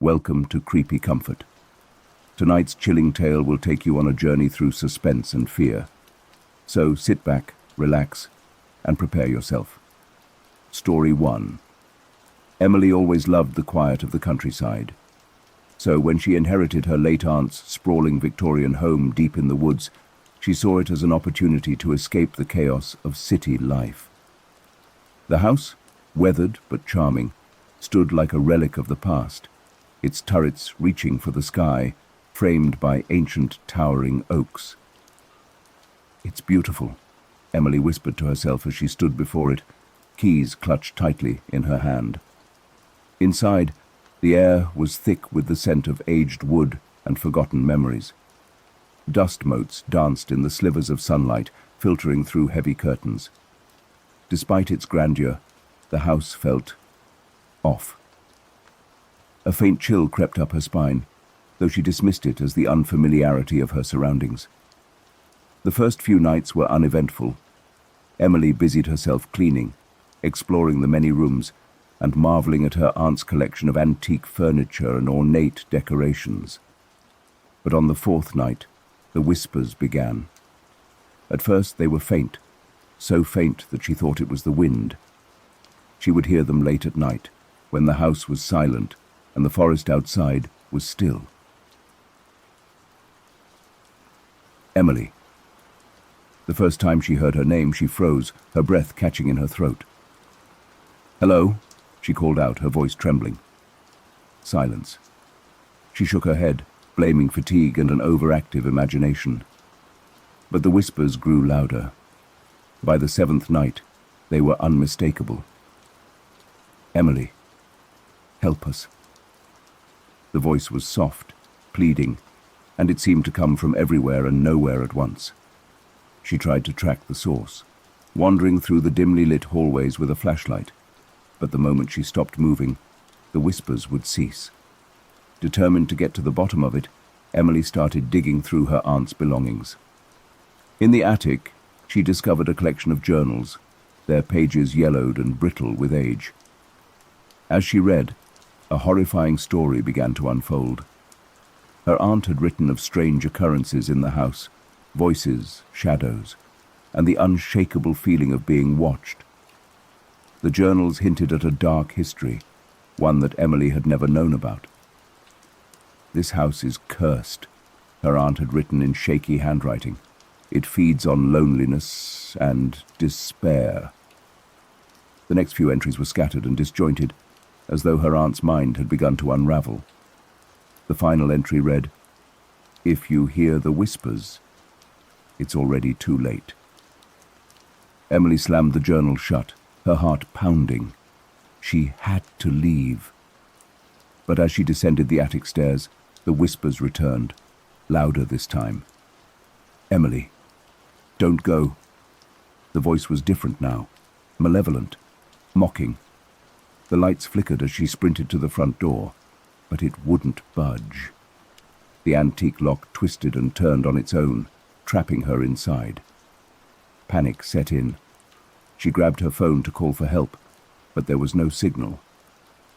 Welcome to Creepy Comfort. Tonight's chilling tale will take you on a journey through suspense and fear. So sit back, relax, and prepare yourself. Story 1. Emily always loved the quiet of the countryside. So when she inherited her late aunt's sprawling Victorian home deep in the woods, she saw it as an opportunity to escape the chaos of city life. The house, weathered but charming, stood like a relic of the past, its turrets reaching for the sky, framed by ancient towering oaks. "It's beautiful," Emily whispered to herself as she stood before it, keys clutched tightly in her hand. Inside, the air was thick with the scent of aged wood and forgotten memories. Dust motes danced in the slivers of sunlight filtering through heavy curtains. Despite its grandeur, the house felt off. A faint chill crept up her spine, though she dismissed it as the unfamiliarity of her surroundings. The first few nights were uneventful. Emily busied herself cleaning, exploring the many rooms, and marveling at her aunt's collection of antique furniture and ornate decorations. But on the fourth night, the whispers began. At first they were faint, so faint that she thought it was the wind. She would hear them late at night, when the house was silent and the forest outside was still. Emily. The first time she heard her name, she froze, her breath catching in her throat. "Hello," she called out, her voice trembling. Silence. She shook her head, blaming fatigue and an overactive imagination. But the whispers grew louder. By the seventh night, they were unmistakable. "Emily, help us." The voice was soft, pleading, and it seemed to come from everywhere and nowhere at once. She tried to track the source, wandering through the dimly lit hallways with a flashlight, but the moment she stopped moving, the whispers would cease. Determined to get to the bottom of it, Emily started digging through her aunt's belongings. In the attic, she discovered a collection of journals, their pages yellowed and brittle with age. As she read, a horrifying story began to unfold. Her aunt had written of strange occurrences in the house, voices, shadows, and the unshakable feeling of being watched. The journals hinted at a dark history, one that Emily had never known about. "This house is cursed," her aunt had written in shaky handwriting. "It feeds on loneliness and despair." The next few entries were scattered and disjointed, as though her aunt's mind had begun to unravel. The final entry read, "If you hear the whispers, it's already too late." Emily slammed the journal shut, her heart pounding. She had to leave. But as she descended the attic stairs, the whispers returned, louder this time. "Emily, don't go." The voice was different now, malevolent, mocking. The lights flickered as she sprinted to the front door, but it wouldn't budge. The antique lock twisted and turned on its own, trapping her inside. Panic set in. She grabbed her phone to call for help, but there was no signal.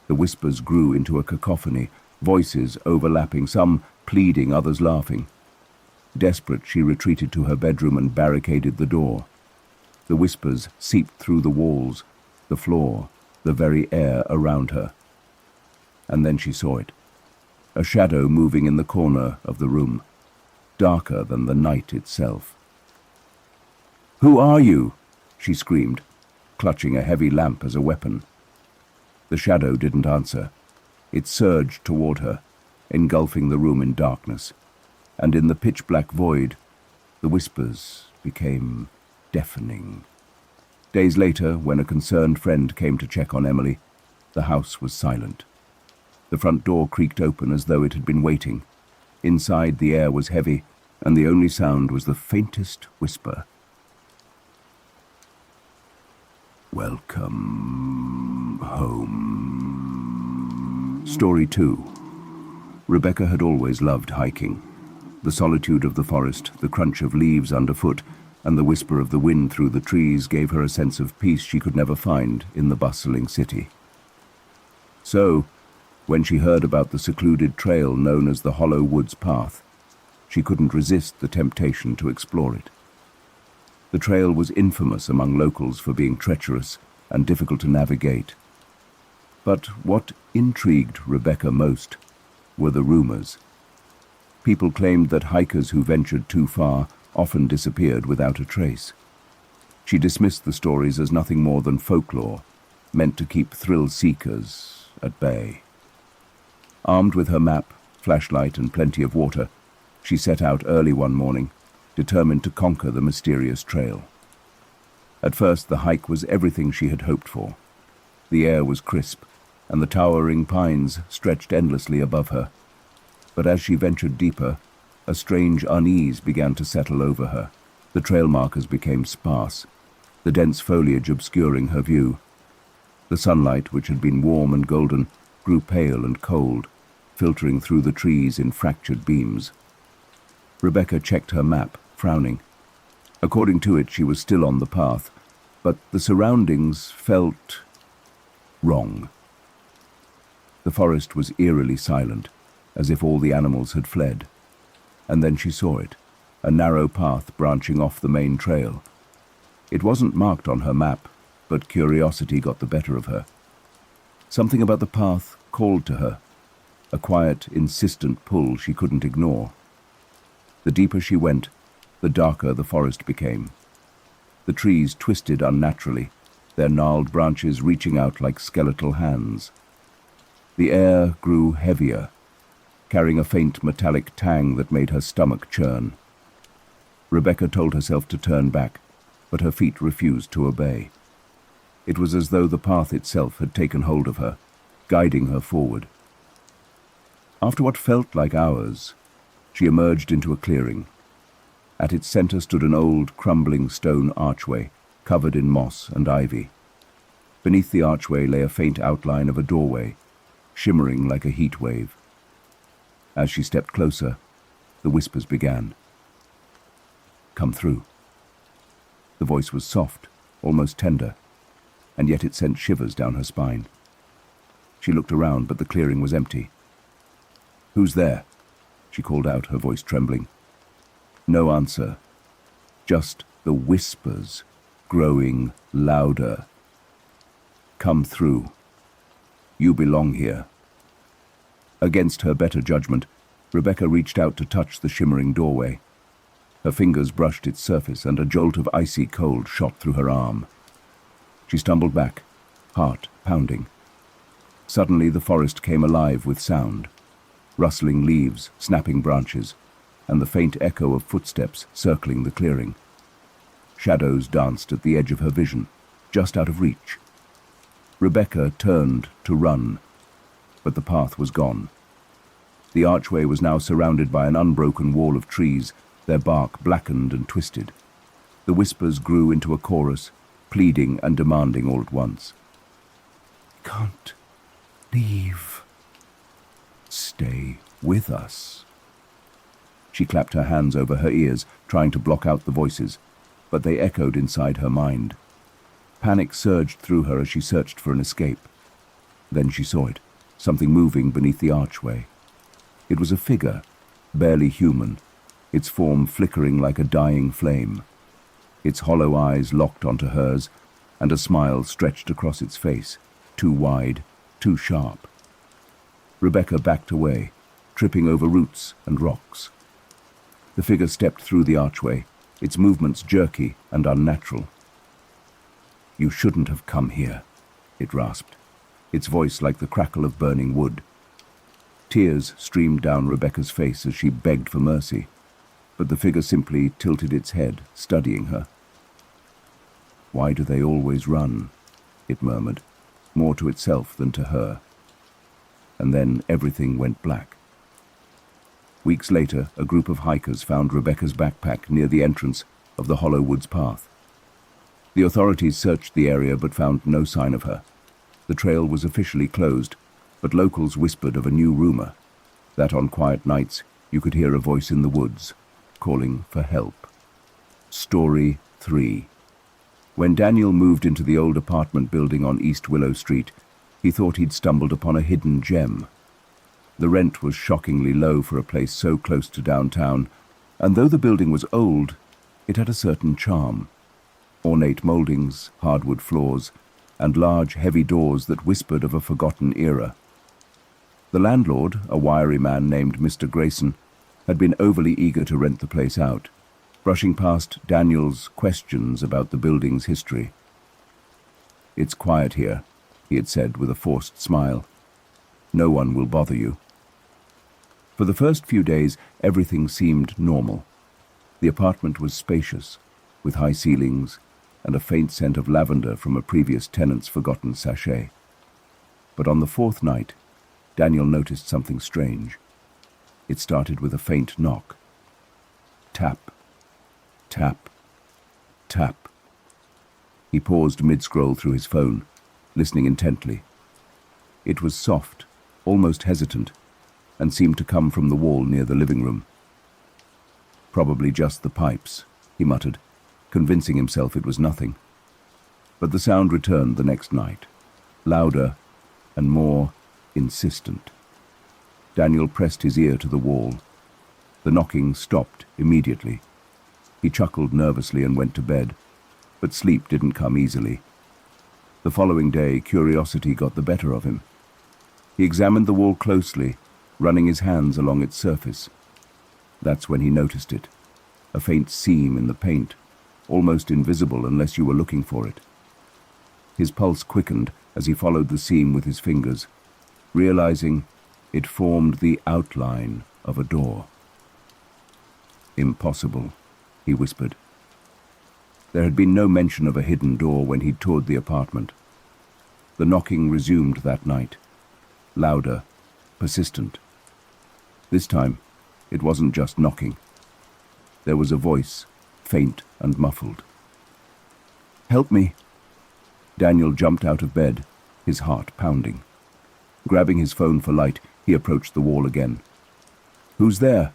The whispers grew into a cacophony, voices overlapping, some pleading, others laughing. Desperate, she retreated to her bedroom and barricaded the door. The whispers seeped through the walls, the floor, the very air around her. And then she saw it. A shadow moving in the corner of the room, darker than the night itself. "Who are you?" she screamed, clutching a heavy lamp as a weapon. The shadow didn't answer. It surged toward her, engulfing the room in darkness, and in the pitch-black void, the whispers became deafening. Days later, when a concerned friend came to check on Emily, the house was silent. The front door creaked open as though it had been waiting. Inside, the air was heavy, and the only sound was the faintest whisper. "Welcome home." Story 2. Rebecca had always loved hiking. The solitude of the forest, the crunch of leaves underfoot, and the whisper of the wind through the trees gave her a sense of peace she could never find in the bustling city. So, When she heard about the secluded trail known as the Hollow Woods Path, she couldn't resist the temptation to explore it. The trail was infamous among locals for being treacherous and difficult to navigate. But what intrigued Rebecca most were the rumors. People claimed that hikers who ventured too far often disappeared without a trace. She dismissed the stories as nothing more than folklore, meant to keep thrill-seekers at bay. Armed with her map, flashlight, and plenty of water, she set out early one morning, determined to conquer the mysterious trail. At first, the hike was everything she had hoped for. The air was crisp, and the towering pines stretched endlessly above her. But as she ventured deeper, a strange unease began to settle over her. The trail markers became sparse, the dense foliage obscuring her view. The sunlight, which had been warm and golden, grew pale and cold, filtering through the trees in fractured beams. Rebecca checked her map, frowning. According to it, she was still on the path, but the surroundings felt wrong. The forest was eerily silent, as if all the animals had fled. And then she saw it, a narrow path branching off the main trail. It wasn't marked on her map, but curiosity got the better of her. Something about the path called to her, a quiet, insistent pull she couldn't ignore. The deeper she went, the darker the forest became. The trees twisted unnaturally, their gnarled branches reaching out like skeletal hands. The air grew heavier, carrying a faint metallic tang that made her stomach churn. Rebecca told herself to turn back, but her feet refused to obey. It was as though the path itself had taken hold of her, guiding her forward. After what felt like hours, she emerged into a clearing. At its center stood an old, crumbling stone archway, covered in moss and ivy. Beneath the archway lay a faint outline of a doorway, shimmering like a heat wave. As she stepped closer, the whispers began. "Come through." The voice was soft, almost tender, and yet it sent shivers down her spine. She looked around, but the clearing was empty. "Who's there?" she called out, her voice trembling. No answer, just the whispers growing louder. "Come through. You belong here." Against her better judgment, Rebecca reached out to touch the shimmering doorway. Her fingers brushed its surface, and a jolt of icy cold shot through her arm. She stumbled back, heart pounding. Suddenly the forest came alive with sound, rustling leaves, snapping branches, and the faint echo of footsteps circling the clearing. Shadows danced at the edge of her vision, just out of reach. Rebecca turned to run, but the path was gone. The archway was now surrounded by an unbroken wall of trees, their bark blackened and twisted. The whispers grew into a chorus, pleading and demanding all at once. "Can't leave. Stay with us." She clapped her hands over her ears, trying to block out the voices, but they echoed inside her mind. Panic surged through her as she searched for an escape. Then she saw it, something moving beneath the archway. It was a figure, barely human, its form flickering like a dying flame. Its hollow eyes locked onto hers, and a smile stretched across its face, too wide, too sharp. Rebecca backed away, tripping over roots and rocks. The figure stepped through the archway, its movements jerky and unnatural. "You shouldn't have come here," it rasped, its voice like the crackle of burning wood. Tears streamed down Rebecca's face as she begged for mercy, but the figure simply tilted its head, studying her. "Why do they always run?" it murmured, more to itself than to her. And then everything went black. Weeks later, a group of hikers found Rebecca's backpack near the entrance of the Hollow Woods Path. The authorities searched the area but found no sign of her. The trail was officially closed, but locals whispered of a new rumor, that on quiet nights you could hear a voice in the woods, calling for help. Story 3. When Daniel moved into the old apartment building on East Willow Street, he thought he'd stumbled upon a hidden gem, The rent was shockingly low for a place so close to downtown, and though the building was old, it had a certain charm. Ornate moldings, hardwood floors, and large, heavy doors that whispered of a forgotten era. The landlord, a wiry man named Mr. Grayson, had been overly eager to rent the place out, brushing past Daniel's questions about the building's history. "It's quiet here," he had said with a forced smile. "No one will bother you." For the first few days, everything seemed normal. The apartment was spacious, with high ceilings and a faint scent of lavender from a previous tenant's forgotten sachet. But on the fourth night, Daniel noticed something strange. It started with a faint knock. Tap, tap, tap. He paused mid-scroll through his phone, listening intently. It was soft, almost hesitant, and seemed to come from the wall near the living room. "Probably just the pipes," he muttered, convincing himself it was nothing. But the sound returned the next night, louder and more insistent. Daniel pressed his ear to the wall. The knocking stopped immediately. He chuckled nervously and went to bed, but sleep didn't come easily. The following day, curiosity got the better of him. He examined the wall closely, running his hands along its surface. That's when he noticed it, a faint seam in the paint, almost invisible unless you were looking for it. His pulse quickened as he followed the seam with his fingers, realizing it formed the outline of a door. "Impossible," he whispered. There had been no mention of a hidden door when he'd toured the apartment. The knocking resumed that night, louder, persistent. This time, it wasn't just knocking. There was a voice, faint and muffled. "Help me!" Daniel jumped out of bed, his heart pounding. Grabbing his phone for light, he approached the wall again. "Who's there?"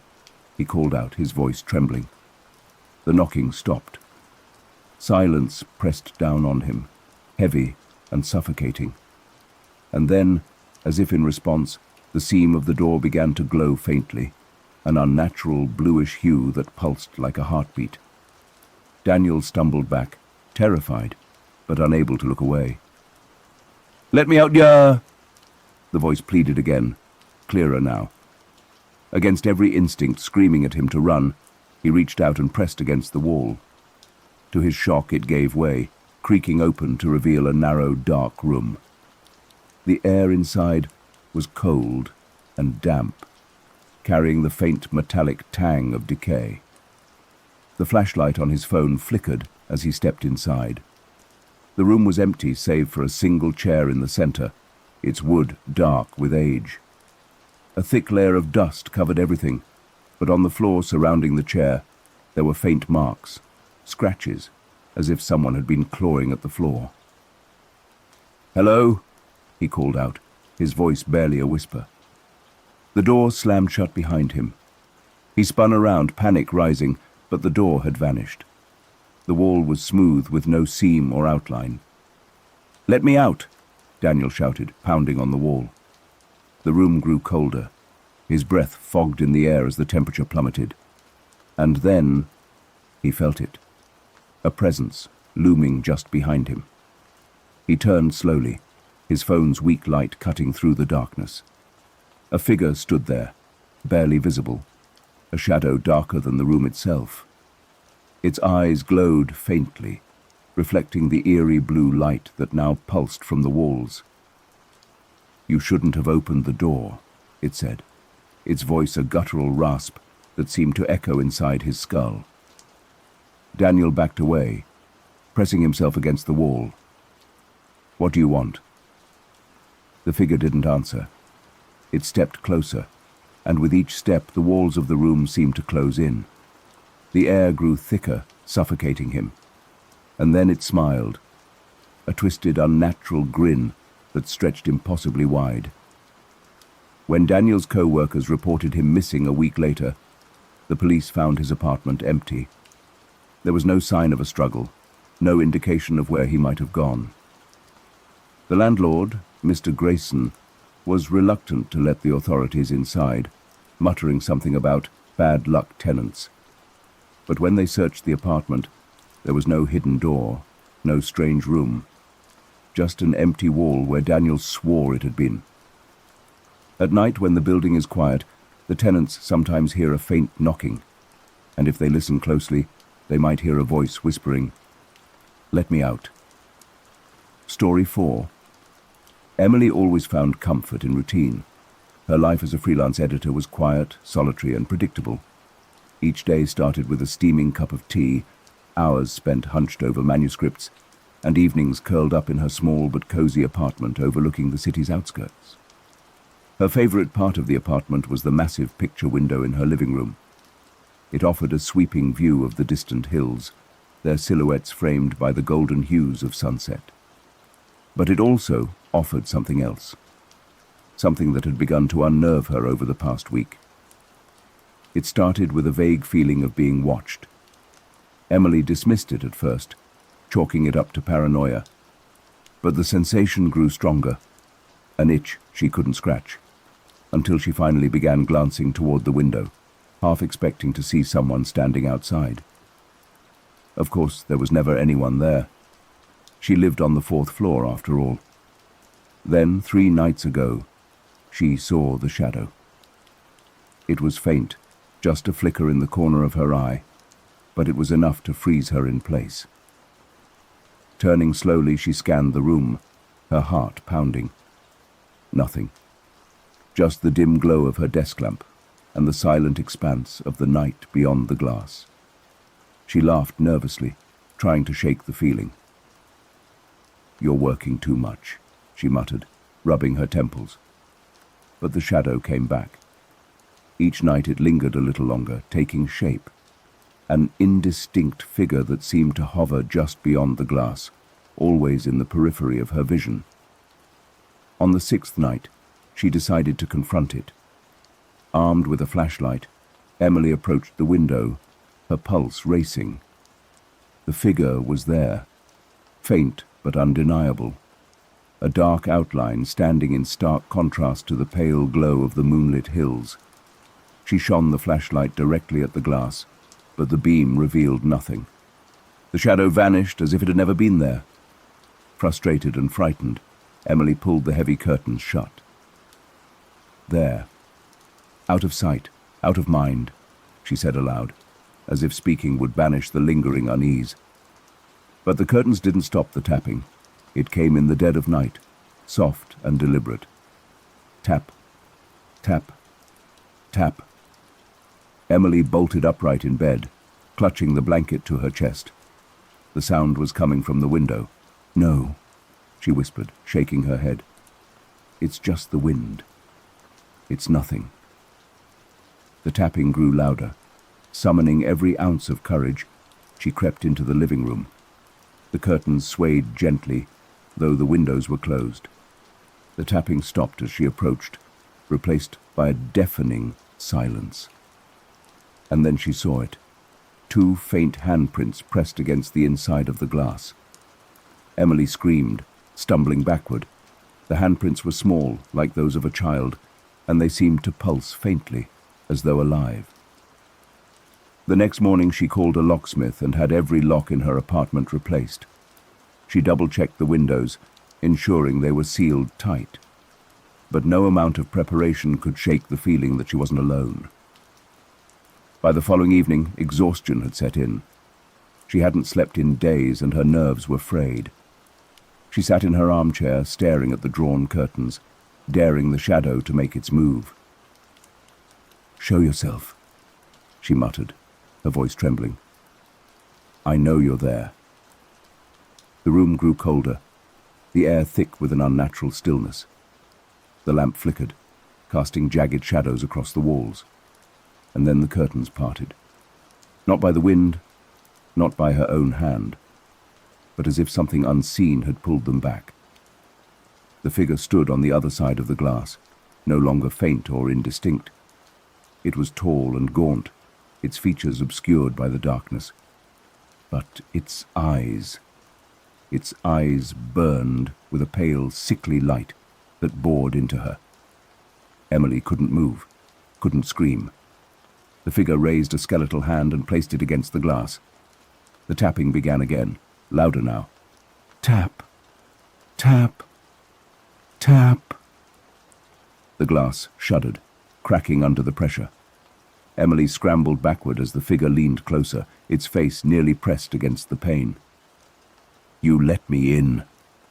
he called out, his voice trembling. The knocking stopped. Silence pressed down on him, heavy and suffocating. And then, as if in response, the seam of the door began to glow faintly, an unnatural bluish hue that pulsed like a heartbeat. Daniel stumbled back, terrified, but unable to look away. "Let me out, yeah!" The voice pleaded again, clearer now. Against every instinct screaming at him to run, he reached out and pressed against the wall. To his shock, it gave way, creaking open to reveal a narrow, dark room. The air inside was cold and damp, carrying the faint metallic tang of decay. The flashlight on his phone flickered as he stepped inside. The room was empty save for a single chair in the center, its wood dark with age. A thick layer of dust covered everything, but on the floor surrounding the chair, there were faint marks, scratches, as if someone had been clawing at the floor. "Hello?" he called out, his voice barely a whisper. The door slammed shut behind him. He spun around, panic rising, but the door had vanished. The wall was smooth with no seam or outline. "Let me out!" Daniel shouted, pounding on the wall. The room grew colder. His breath fogged in the air as the temperature plummeted. And then he felt it. A presence looming just behind him. He turned slowly, his phone's weak light cutting through the darkness. A figure stood there, barely visible, a shadow darker than the room itself. Its eyes glowed faintly, reflecting the eerie blue light that now pulsed from the walls. "You shouldn't have opened the door," it said, its voice a guttural rasp that seemed to echo inside his skull. Daniel backed away, pressing himself against the wall. "What do you want?" The figure didn't answer. It stepped closer, and with each step the walls of the room seemed to close in. The air grew thicker, suffocating him. And then it smiled, a twisted, unnatural grin that stretched impossibly wide. When Daniel's co-workers reported him missing a week later, the police found his apartment empty. There was no sign of a struggle, no indication of where he might have gone. The landlord, Mr. Grayson, was reluctant to let the authorities inside, muttering something about bad luck tenants. But when they searched the apartment, there was no hidden door, no strange room, just an empty wall where Daniel swore it had been. At night, when the building is quiet, the tenants sometimes hear a faint knocking, and if they listen closely, they might hear a voice whispering, "Let me out." Story 4. Emily always found comfort in routine. Her life as a freelance editor was quiet, solitary, and predictable. Each day started with a steaming cup of tea, hours spent hunched over manuscripts, and evenings curled up in her small but cozy apartment overlooking the city's outskirts. Her favorite part of the apartment was the massive picture window in her living room. It offered a sweeping view of the distant hills, their silhouettes framed by the golden hues of sunset. But it also offered something else, something that had begun to unnerve her over the past week. It started with a vague feeling of being watched. Emily dismissed it at first, chalking it up to paranoia. But the sensation grew stronger, an itch she couldn't scratch, until she finally began glancing toward the window, half expecting to see someone standing outside. Of course, there was never anyone there. She lived on the 4th floor, after all. Then, 3 nights ago, she saw the shadow. It was faint, just a flicker in the corner of her eye, but it was enough to freeze her in place. Turning slowly, she scanned the room, her heart pounding. Nothing. Just the dim glow of her desk lamp and the silent expanse of the night beyond the glass. She laughed nervously, trying to shake the feeling. "You're working too much," she muttered, rubbing her temples. But the shadow came back. Each night it lingered a little longer, taking shape, an indistinct figure that seemed to hover just beyond the glass, always in the periphery of her vision. On the 6th night, she decided to confront it. Armed with a flashlight, Emily approached the window, her pulse racing. The figure was there, faint but undeniable, a dark outline standing in stark contrast to the pale glow of the moonlit hills. She shone the flashlight directly at the glass, but the beam revealed nothing. The shadow vanished as if it had never been there. Frustrated and frightened, Emily pulled the heavy curtains shut. There, out of sight, out of mind, she said aloud, as if speaking would banish the lingering unease. But the curtains didn't stop the tapping. It came in the dead of night, soft and deliberate. Tap, tap, tap. Emily bolted upright in bed, clutching the blanket to her chest. The sound was coming from the window. "No," she whispered, shaking her head. "It's just the wind. It's nothing." The tapping grew louder. Summoning every ounce of courage, she crept into the living room. The curtains swayed gently, though the windows were closed. The tapping stopped as she approached, replaced by a deafening silence. And then she saw it. 2 faint handprints pressed against the inside of the glass. Emily screamed, stumbling backward. The handprints were small, like those of a child, and they seemed to pulse faintly, as though alive. The next morning she called a locksmith and had every lock in her apartment replaced. She double-checked the windows, ensuring they were sealed tight. But no amount of preparation could shake the feeling that she wasn't alone. By the following evening, exhaustion had set in. She hadn't slept in days and her nerves were frayed. She sat in her armchair, staring at the drawn curtains, daring the shadow to make its move. "Show yourself," she muttered, her voice trembling. "I know you're there." The room grew colder, the air thick with an unnatural stillness. The lamp flickered, casting jagged shadows across the walls, and then the curtains parted. Not by the wind, not by her own hand, but as if something unseen had pulled them back. The figure stood on the other side of the glass, no longer faint or indistinct. It was tall and gaunt, its features obscured by the darkness. But its eyes burned with a pale, sickly light that bored into her, Emily couldn't move, couldn't scream. The figure raised a skeletal hand and placed it against the glass. The tapping began again, louder now. Tap, tap, tap. The glass shuddered, cracking under the pressure. Emily scrambled backward as the figure leaned closer, its face nearly pressed against the pane. "You let me in,"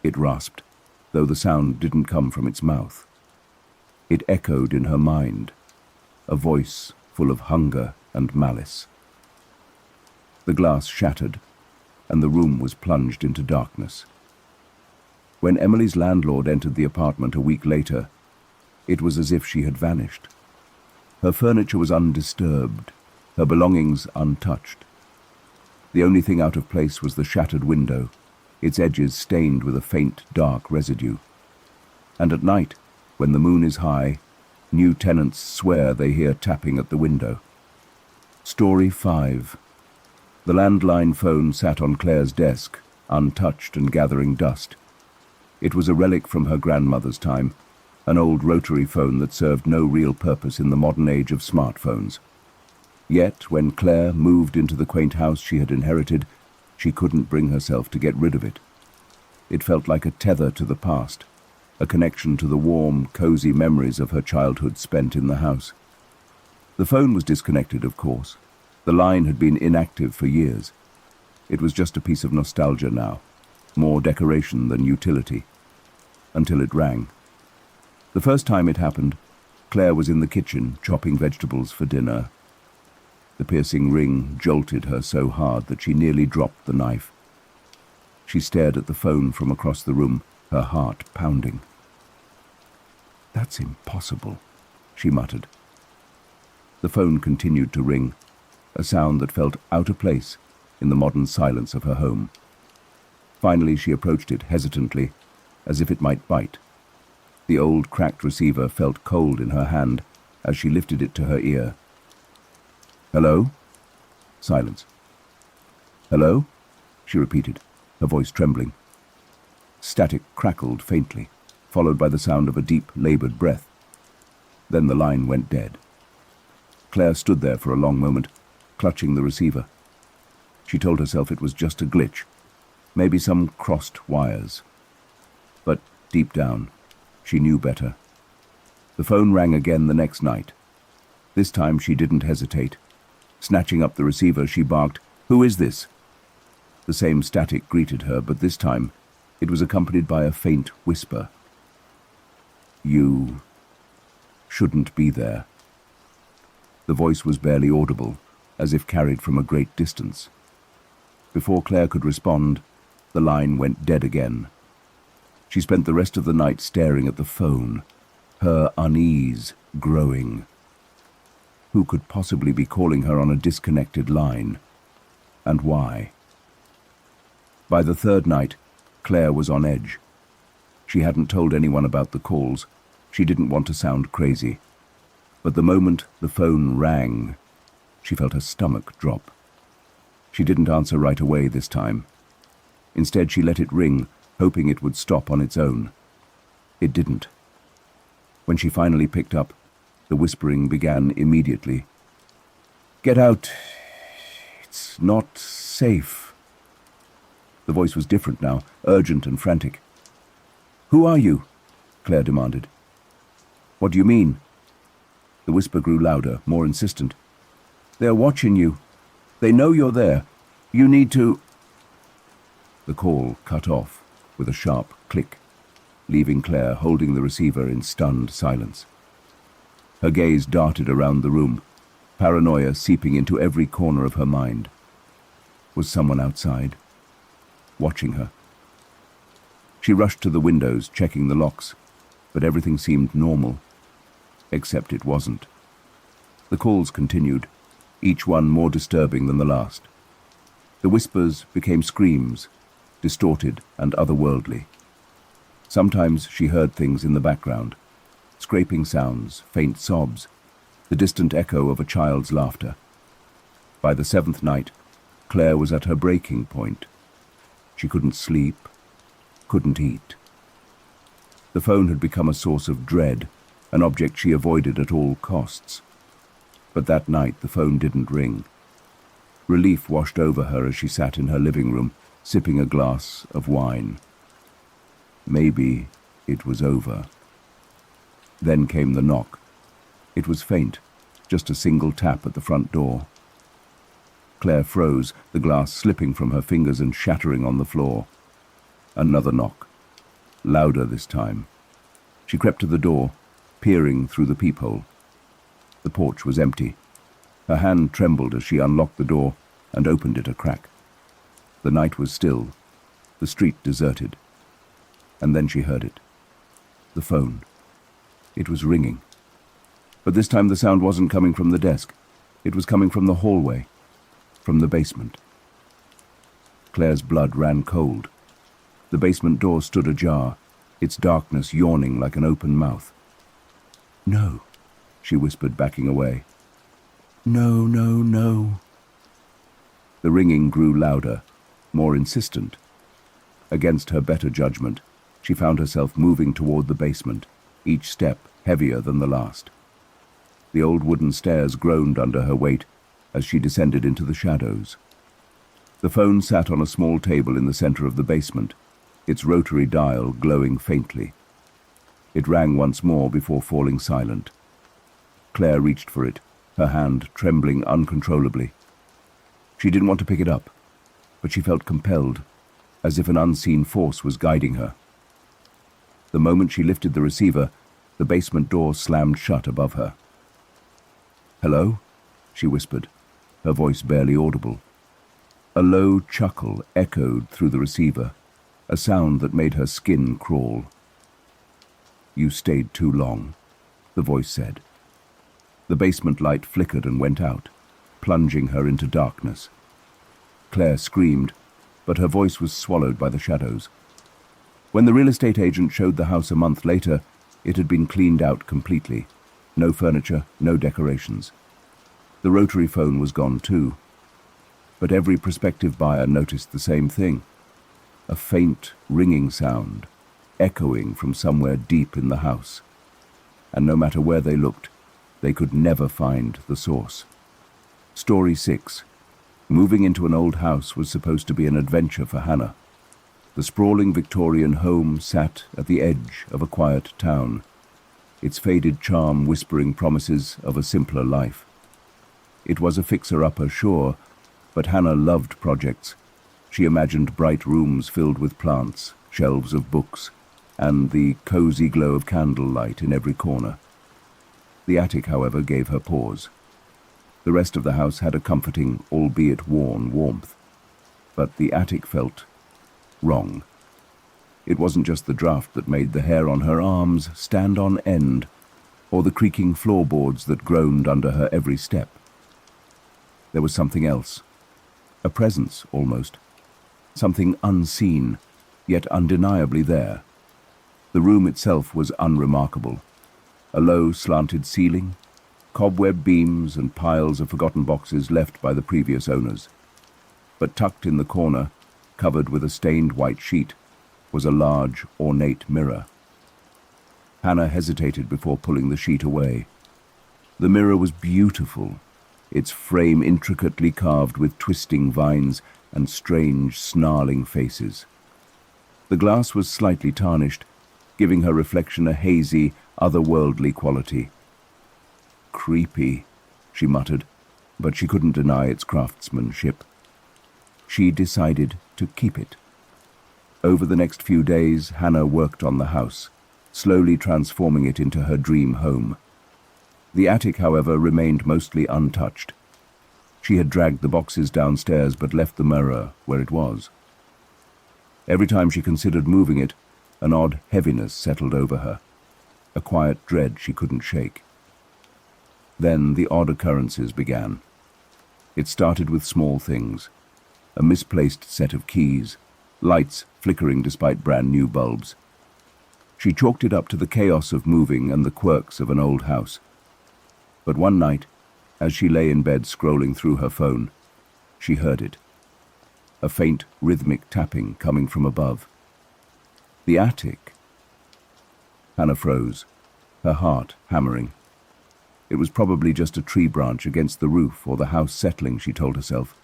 it rasped, though the sound didn't come from its mouth. It echoed in her mind, a voice full of hunger and malice. The glass shattered, and the room was plunged into darkness. When Emily's landlord entered the apartment a week later, it was as if she had vanished. Her furniture was undisturbed, her belongings untouched. The only thing out of place was the shattered window, its edges stained with a faint, dark residue. And at night, when the moon is high, new tenants swear they hear tapping at the window. Story 5. The landline phone sat on Claire's desk, untouched and gathering dust. It was a relic from her grandmother's time, an old rotary phone that served no real purpose in the modern age of smartphones. Yet, when Claire moved into the quaint house she had inherited, she couldn't bring herself to get rid of it. It felt like a tether to the past, a connection to the warm, cozy memories of her childhood spent in the house. The phone was disconnected, of course. The line had been inactive for years. It was just a piece of nostalgia now, more decoration than utility, until it rang. The first time it happened, Claire was in the kitchen chopping vegetables for dinner. The piercing ring jolted her so hard that she nearly dropped the knife. She stared at the phone from across the room, her heart pounding. "That's impossible," she muttered. The phone continued to ring, a sound that felt out of place in the modern silence of her home. Finally she approached it hesitantly, as if it might bite. The old cracked receiver felt cold in her hand as she lifted it to her ear. "Hello?" Silence. "Hello?" she repeated, her voice trembling. Static crackled faintly, followed by the sound of a deep, labored breath. Then the line went dead. Claire stood there for a long moment, clutching the receiver. She told herself it was just a glitch, maybe some crossed wires. But deep down, she knew better. The phone rang again the next night. This time she didn't hesitate. Snatching up the receiver, she barked, "Who is this?" The same static greeted her, but this time it was accompanied by a faint whisper. "You shouldn't be there." The voice was barely audible, as if carried from a great distance. Before Claire could respond, the line went dead again. She spent the rest of the night staring at the phone, her unease growing. Who could possibly be calling her on a disconnected line? And why? By the third night, Claire was on edge. She hadn't told anyone about the calls. She didn't want to sound crazy. But the moment the phone rang, she felt her stomach drop. She didn't answer right away this time. Instead, she let it ring, hoping it would stop on its own. It didn't. When she finally picked up, the whispering began immediately. "Get out. It's not safe." The voice was different now, urgent and frantic. "Who are you?" Claire demanded. "What do you mean?" The whisper grew louder, more insistent. "They're watching you. They know you're there. You need to—" The call cut off with a sharp click, leaving Claire holding the receiver in stunned silence. Her gaze darted around the room, paranoia seeping into every corner of her mind. Was someone outside, watching her? She rushed to the windows, checking the locks, but everything seemed normal, except it wasn't. The calls continued, each one more disturbing than the last. The whispers became screams, distorted and otherworldly. Sometimes she heard things in the background, scraping sounds, faint sobs, the distant echo of a child's laughter. By the seventh night, Claire was at her breaking point. She couldn't sleep, couldn't eat. The phone had become a source of dread, an object she avoided at all costs. But that night the phone didn't ring. Relief washed over her as she sat in her living room, sipping a glass of wine. Maybe it was over. Then came the knock. It was faint, just a single tap at the front door. Claire froze, the glass slipping from her fingers and shattering on the floor. Another knock, louder this time. She crept to the door, peering through the peephole. The porch was empty. Her hand trembled as she unlocked the door and opened it a crack. The night was still, the street deserted. And then she heard it. The phone. It was ringing. But this time the sound wasn't coming from the desk. It was coming from the hallway, from the basement. Claire's blood ran cold. The basement door stood ajar, its darkness yawning like an open mouth. "No," she whispered, backing away. "No, no, no." The ringing grew louder, more insistent. Against her better judgment, she found herself moving toward the basement, each step heavier than the last. The old wooden stairs groaned under her weight as she descended into the shadows. The phone sat on a small table in the center of the basement, its rotary dial glowing faintly. It rang once more before falling silent. Claire reached for it, her hand trembling uncontrollably. She didn't want to pick it up, but she felt compelled, as if an unseen force was guiding her. The moment she lifted the receiver, the basement door slammed shut above her. "Hello?" she whispered, her voice barely audible. A low chuckle echoed through the receiver, a sound that made her skin crawl. "You stayed too long," the voice said. The basement light flickered and went out, plunging her into darkness. Claire screamed, but her voice was swallowed by the shadows. When the real estate agent showed the house a month later, it had been cleaned out completely. No furniture, no decorations. The rotary phone was gone too. But every prospective buyer noticed the same thing. A faint, ringing sound, echoing from somewhere deep in the house. And no matter where they looked, they could never find the source. Story 6. Moving into an old house was supposed to be an adventure for Hannah. The sprawling Victorian home sat at the edge of a quiet town, its faded charm whispering promises of a simpler life. It was a fixer-upper, sure, but Hannah loved projects. She imagined bright rooms filled with plants, shelves of books, and the cozy glow of candlelight in every corner. The attic, however, gave her pause. The rest of the house had a comforting, albeit worn, warmth. But the attic felt wrong. It wasn't just the draft that made the hair on her arms stand on end, or the creaking floorboards that groaned under her every step. There was something else. A presence, almost. Something unseen, yet undeniably there. The room itself was unremarkable. A low, slanted ceiling, cobweb beams and piles of forgotten boxes left by the previous owners. But tucked in the corner, covered with a stained white sheet, was a large, ornate mirror. Hannah hesitated before pulling the sheet away. The mirror was beautiful, its frame intricately carved with twisting vines and strange, snarling faces. The glass was slightly tarnished, giving her reflection a hazy, otherworldly quality. "Creepy," she muttered, but she couldn't deny its craftsmanship. She decided to keep it. Over the next few days, Hannah worked on the house, slowly transforming it into her dream home. The attic, however, remained mostly untouched. She had dragged the boxes downstairs but left the mirror where it was. Every time she considered moving it, an odd heaviness settled over her, a quiet dread she couldn't shake. Then the odd occurrences began. It started with small things. A misplaced set of keys, lights flickering despite brand new bulbs. She chalked it up to the chaos of moving and the quirks of an old house. But one night, as she lay in bed scrolling through her phone, she heard it. A faint, rhythmic tapping coming from above. The attic. Hannah froze. her heart hammering. It was probably just a tree branch against the roof or the house settling, she told herself.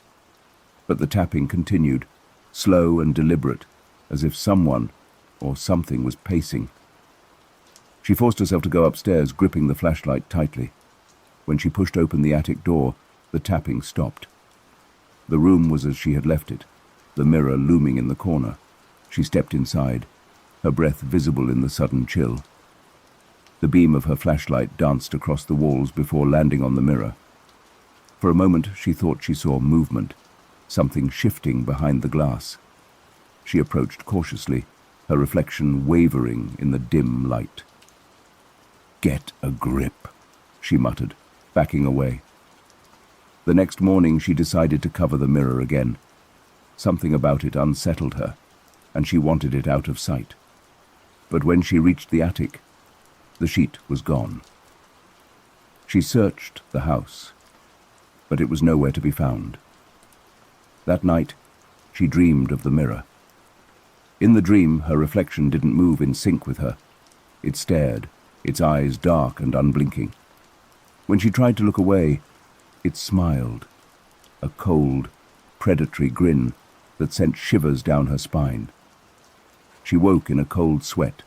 But the tapping continued, slow and deliberate, as if someone or something was pacing. She forced herself to go upstairs, gripping the flashlight tightly. When she pushed open the attic door, the tapping stopped. The room was as she had left it, the mirror looming in the corner. She stepped inside, her breath visible in the sudden chill. The beam of her flashlight danced across the walls before landing on the mirror. For a moment she thought she saw movement, something shifting behind the glass. She approached cautiously, her reflection wavering in the dim light. "Get a grip," she muttered, backing away. The next morning she decided to cover the mirror again. Something about it unsettled her, and she wanted it out of sight. But when she reached the attic, the sheet was gone. She searched the house, but it was nowhere to be found. That night, she dreamed of the mirror. In the dream, her reflection didn't move in sync with her. It stared, its eyes dark and unblinking. When she tried to look away, it smiled, a cold, predatory grin that sent shivers down her spine. She woke in a cold sweat,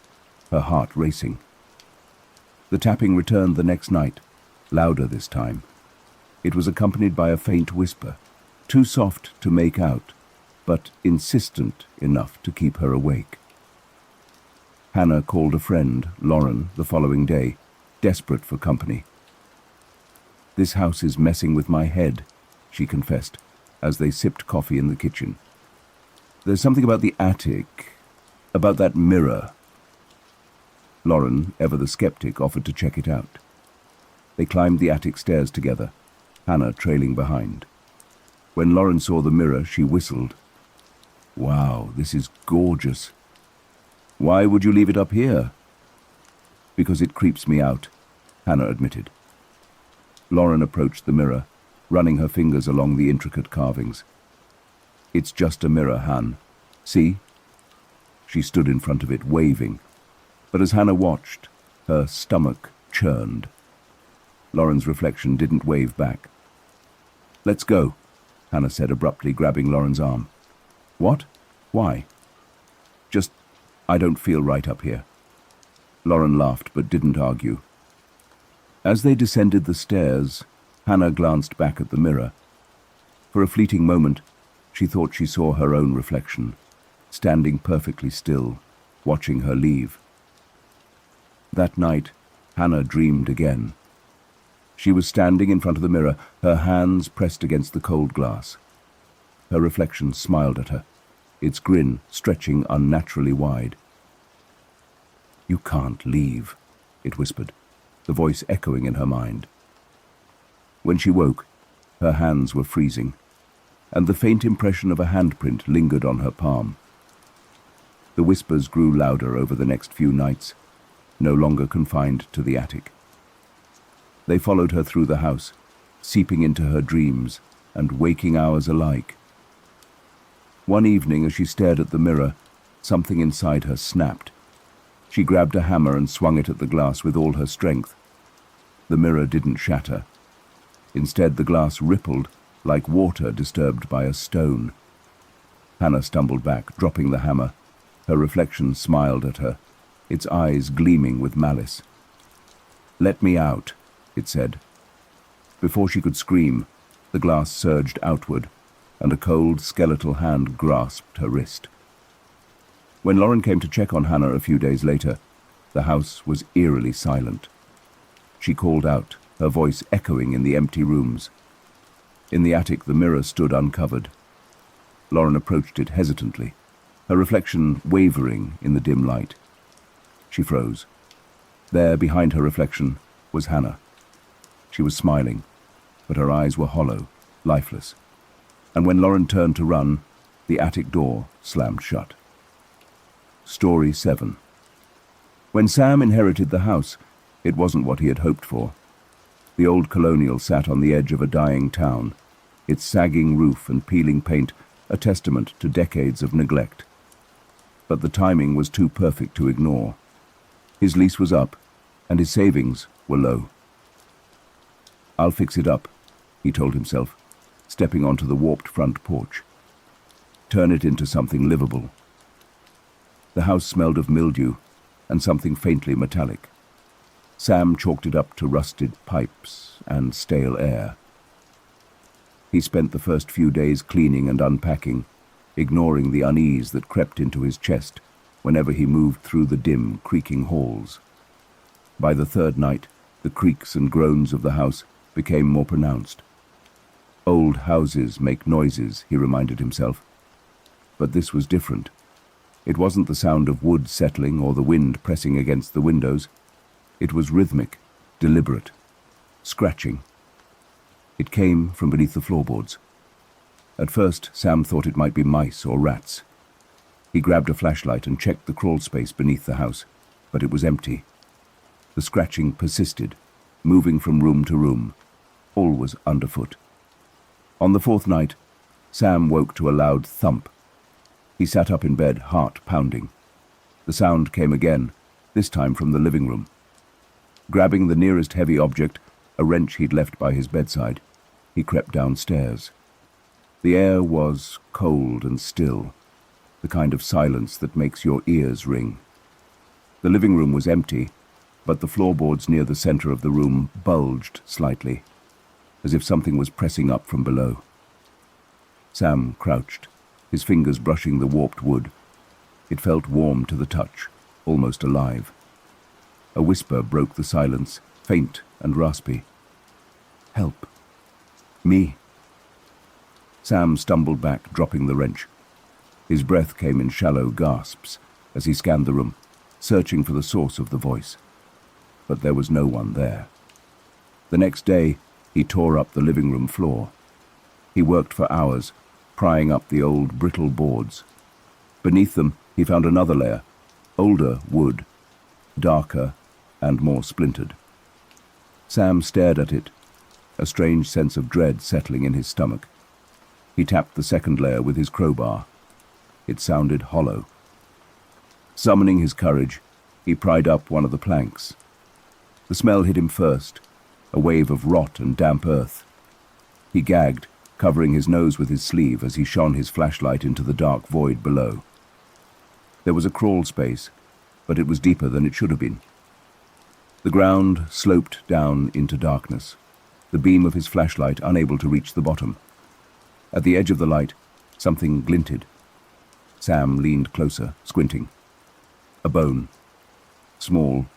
her heart racing. The tapping returned the next night, louder this time. It was accompanied by a faint whisper, too soft to make out, but insistent enough to keep her awake. Hannah called a friend, Lauren, the following day, desperate for company. "This house is messing with my head," she confessed, as they sipped coffee in the kitchen. "There's something about the attic, about that mirror." Lauren, ever the skeptic, offered to check it out. They climbed the attic stairs together, Hannah trailing behind. When Lauren saw the mirror, she whistled. "Wow, this is gorgeous." "Why would you leave it up here?" "Because it creeps me out," Hannah admitted. Lauren approached the mirror, running her fingers along the intricate carvings. "It's just a mirror, Han. See?" She stood in front of it, waving. But as Hannah watched, her stomach churned. Lauren's reflection didn't wave back. "Let's go," Hannah said abruptly, grabbing Lauren's arm. "What? Why?" "Just, I don't feel right up here." Lauren laughed but didn't argue. As they descended the stairs, Hannah glanced back at the mirror. For a fleeting moment, she thought she saw her own reflection, standing perfectly still, watching her leave. That night, Hannah dreamed again. She was standing in front of the mirror, her hands pressed against the cold glass. Her reflection smiled at her, its grin stretching unnaturally wide. "You can't leave," it whispered, the voice echoing in her mind. When she woke, her hands were freezing, and the faint impression of a handprint lingered on her palm. The whispers grew louder over the next few nights, no longer confined to the attic. They followed her through the house, seeping into her dreams and waking hours alike. One evening, as she stared at the mirror, something inside her snapped. She grabbed a hammer and swung it at the glass with all her strength. The mirror didn't shatter. Instead, the glass rippled like water disturbed by a stone. Hannah stumbled back, dropping the hammer. Her reflection smiled at her, its eyes gleaming with malice. "Let me out," it said. Before she could scream, the glass surged outward, and a cold, skeletal hand grasped her wrist. When Lauren came to check on Hannah a few days later, the house was eerily silent. She called out, her voice echoing in the empty rooms. In the attic, the mirror stood uncovered. Lauren approached it hesitantly, her reflection wavering in the dim light. She froze. There, behind her reflection, was Hannah. She was smiling, but her eyes were hollow, lifeless. And when Lauren turned to run, the attic door slammed shut. Story 7. When Sam inherited the house, it wasn't what he had hoped for. The old colonial sat on the edge of a dying town, its sagging roof and peeling paint a testament to decades of neglect. But the timing was too perfect to ignore. His lease was up, and his savings were low. "I'll fix it up," he told himself, stepping onto the warped front porch. "Turn it into something livable." The house smelled of mildew and something faintly metallic. Sam chalked it up to rusted pipes and stale air. He spent the first few days cleaning and unpacking, ignoring the unease that crept into his chest whenever he moved through the dim, creaking halls. By the third night, the creaks and groans of the house became more pronounced. Old houses make noises, he reminded himself. But this was different. It wasn't the sound of wood settling or the wind pressing against the windows. It was rhythmic, deliberate, scratching. It came from beneath the floorboards. At first, Sam thought it might be mice or rats. He grabbed a flashlight and checked the crawl space beneath the house, but it was empty. The scratching persisted, moving from room to room. All was underfoot. On the fourth night, Sam woke to a loud thump. He sat up in bed, heart pounding. The sound came again, this time from the living room. Grabbing the nearest heavy object, a wrench he'd left by his bedside, he crept downstairs. The air was cold and still, the kind of silence that makes your ears ring. The living room was empty, but the floorboards near the center of the room bulged slightly, as if something was pressing up from below. Sam crouched, his fingers brushing the warped wood. It felt warm to the touch, almost alive. A whisper broke the silence, faint and raspy. "Help. Me." Sam stumbled back, dropping the wrench. His breath came in shallow gasps as he scanned the room, searching for the source of the voice. But there was no one there. The next day, he tore up the living room floor. He worked for hours, prying up the old, brittle boards. Beneath them, he found another layer, older wood, darker and more splintered. Sam stared at it, a strange sense of dread settling in his stomach. He tapped the second layer with his crowbar. It sounded hollow. Summoning his courage, he pried up one of the planks. The smell hit him first, a wave of rot and damp earth. He gagged, covering his nose with his sleeve as he shone his flashlight into the dark void below. There was a crawl space, but it was deeper than it should have been. The ground sloped down into darkness, the beam of his flashlight unable to reach the bottom. At the edge of the light, something glinted. Sam leaned closer, squinting. A bone. Small,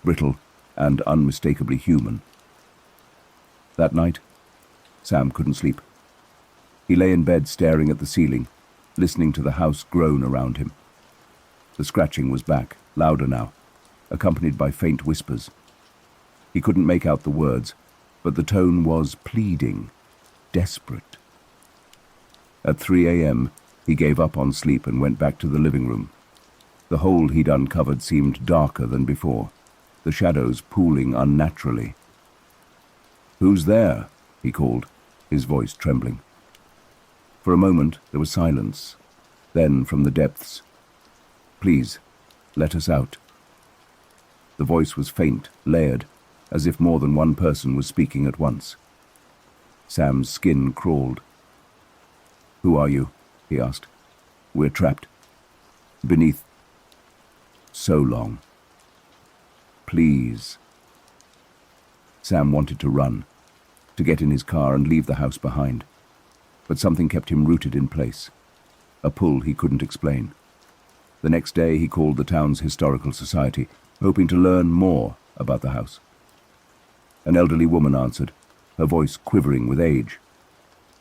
brittle, and unmistakably human. That night, Sam couldn't sleep. He lay in bed staring at the ceiling, listening to the house groan around him. The scratching was back, louder now, accompanied by faint whispers. He couldn't make out the words, but the tone was pleading, desperate. At 3 a.m., he gave up on sleep and went back to the living room. The hole he'd uncovered seemed darker than before, the shadows pooling unnaturally. "Who's there?" he called, his voice trembling. For a moment there was silence. Then, from the depths, "Please, let us out." The voice was faint, layered, as if more than one person was speaking at once. Sam's skin crawled. "Who are you?" he asked. "We're trapped. Beneath. So long. Please." Sam wanted to run, to get in his car and leave the house behind. But something kept him rooted in place, a pull he couldn't explain. The next day he called the town's historical society, hoping to learn more about the house. An elderly woman answered, her voice quivering with age.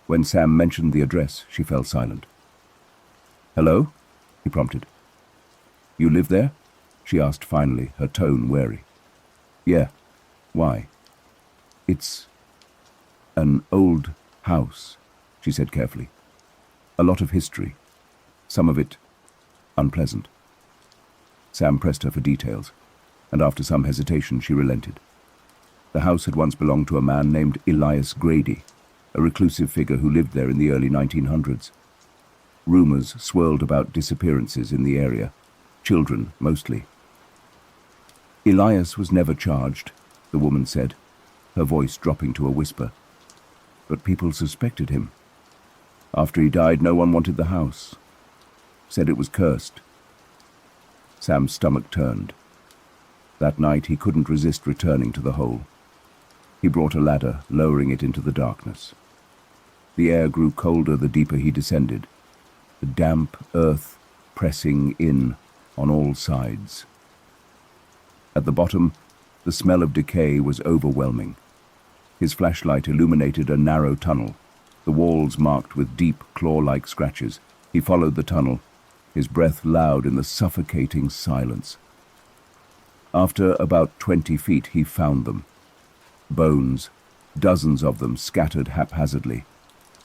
When Sam mentioned the address, she fell silent. "Hello?" he prompted. "You live there?" she asked finally, her tone wary. "Yeah. Why?" "It's an old house," she said carefully. "A lot of history. Some of it unpleasant." Sam pressed her for details, and after some hesitation she relented. The house had once belonged to a man named Elias Grady, a reclusive figure who lived there in the early 1900s. Rumors swirled about disappearances in the area, children mostly. Elias was never charged, the woman said, her voice dropping to a whisper. But people suspected him. After he died, no one wanted the house. Said it was cursed. Sam's stomach turned. That night he couldn't resist returning to the hole. He brought a ladder, lowering it into the darkness. The air grew colder the deeper he descended, the damp earth pressing in on all sides. At the bottom, the smell of decay was overwhelming. His flashlight illuminated a narrow tunnel, the walls marked with deep, claw-like scratches. He followed the tunnel, his breath loud in the suffocating silence. After about 20 feet, he found them. Bones, dozens of them scattered haphazardly.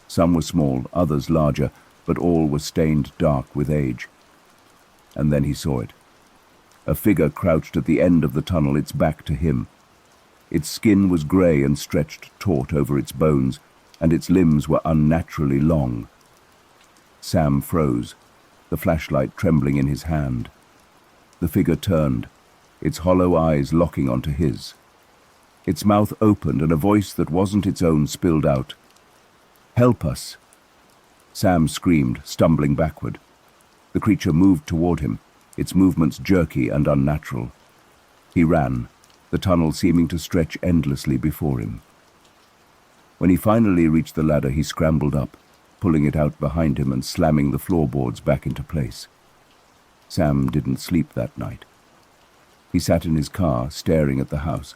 Some were small, others larger, but all were stained dark with age. And then he saw it. A figure crouched at the end of the tunnel, its back to him. Its skin was grey and stretched taut over its bones, and its limbs were unnaturally long. Sam froze, the flashlight trembling in his hand. The figure turned, its hollow eyes locking onto his. Its mouth opened and a voice that wasn't its own spilled out. "Help us!" Sam screamed, stumbling backward. The creature moved toward him, its movements jerky and unnatural. He ran, the tunnel seeming to stretch endlessly before him. When he finally reached the ladder, he scrambled up, pulling it out behind him and slamming the floorboards back into place. Sam didn't sleep that night. He sat in his car, staring at the house,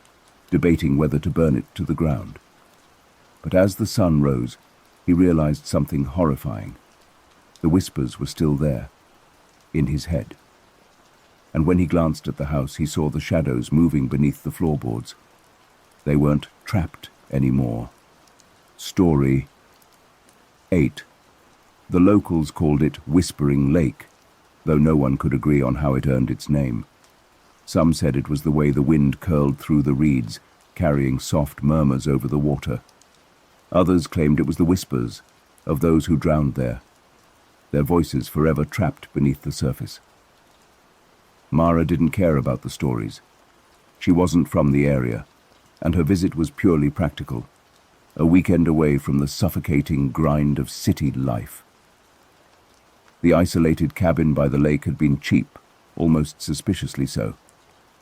debating whether to burn it to the ground. But as the sun rose, he realized something horrifying. The whispers were still there, in his head. And when he glanced at the house, he saw the shadows moving beneath the floorboards. They weren't trapped anymore. Story 8. The locals called it Whispering Lake, though no one could agree on how it earned its name. Some said it was the way the wind curled through the reeds, carrying soft murmurs over the water. Others claimed it was the whispers of those who drowned there, their voices forever trapped beneath the surface. Mara didn't care about the stories. She wasn't from the area, and her visit was purely practical, a weekend away from the suffocating grind of city life. The isolated cabin by the lake had been cheap, almost suspiciously so,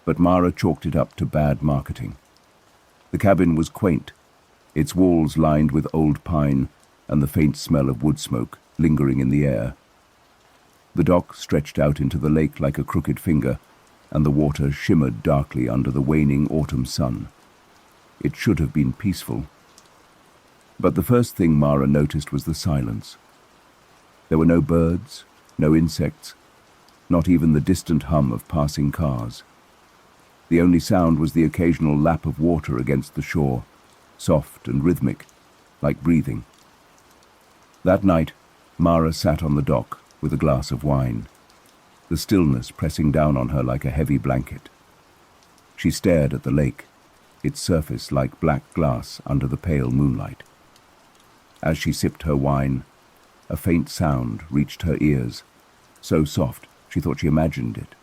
but Mara chalked it up to bad marketing. The cabin was quaint, its walls lined with old pine and the faint smell of wood smoke lingering in the air. The dock stretched out into the lake like a crooked finger, and the water shimmered darkly under the waning autumn sun. It should have been peaceful. But the first thing Mara noticed was the silence. There were no birds, no insects, not even the distant hum of passing cars. The only sound was the occasional lap of water against the shore, soft and rhythmic, like breathing. That night, Mara sat on the dock with a glass of wine, the stillness pressing down on her like a heavy blanket. She stared at the lake, its surface like black glass under the pale moonlight. As she sipped her wine, a faint sound reached her ears, so soft she thought she imagined it.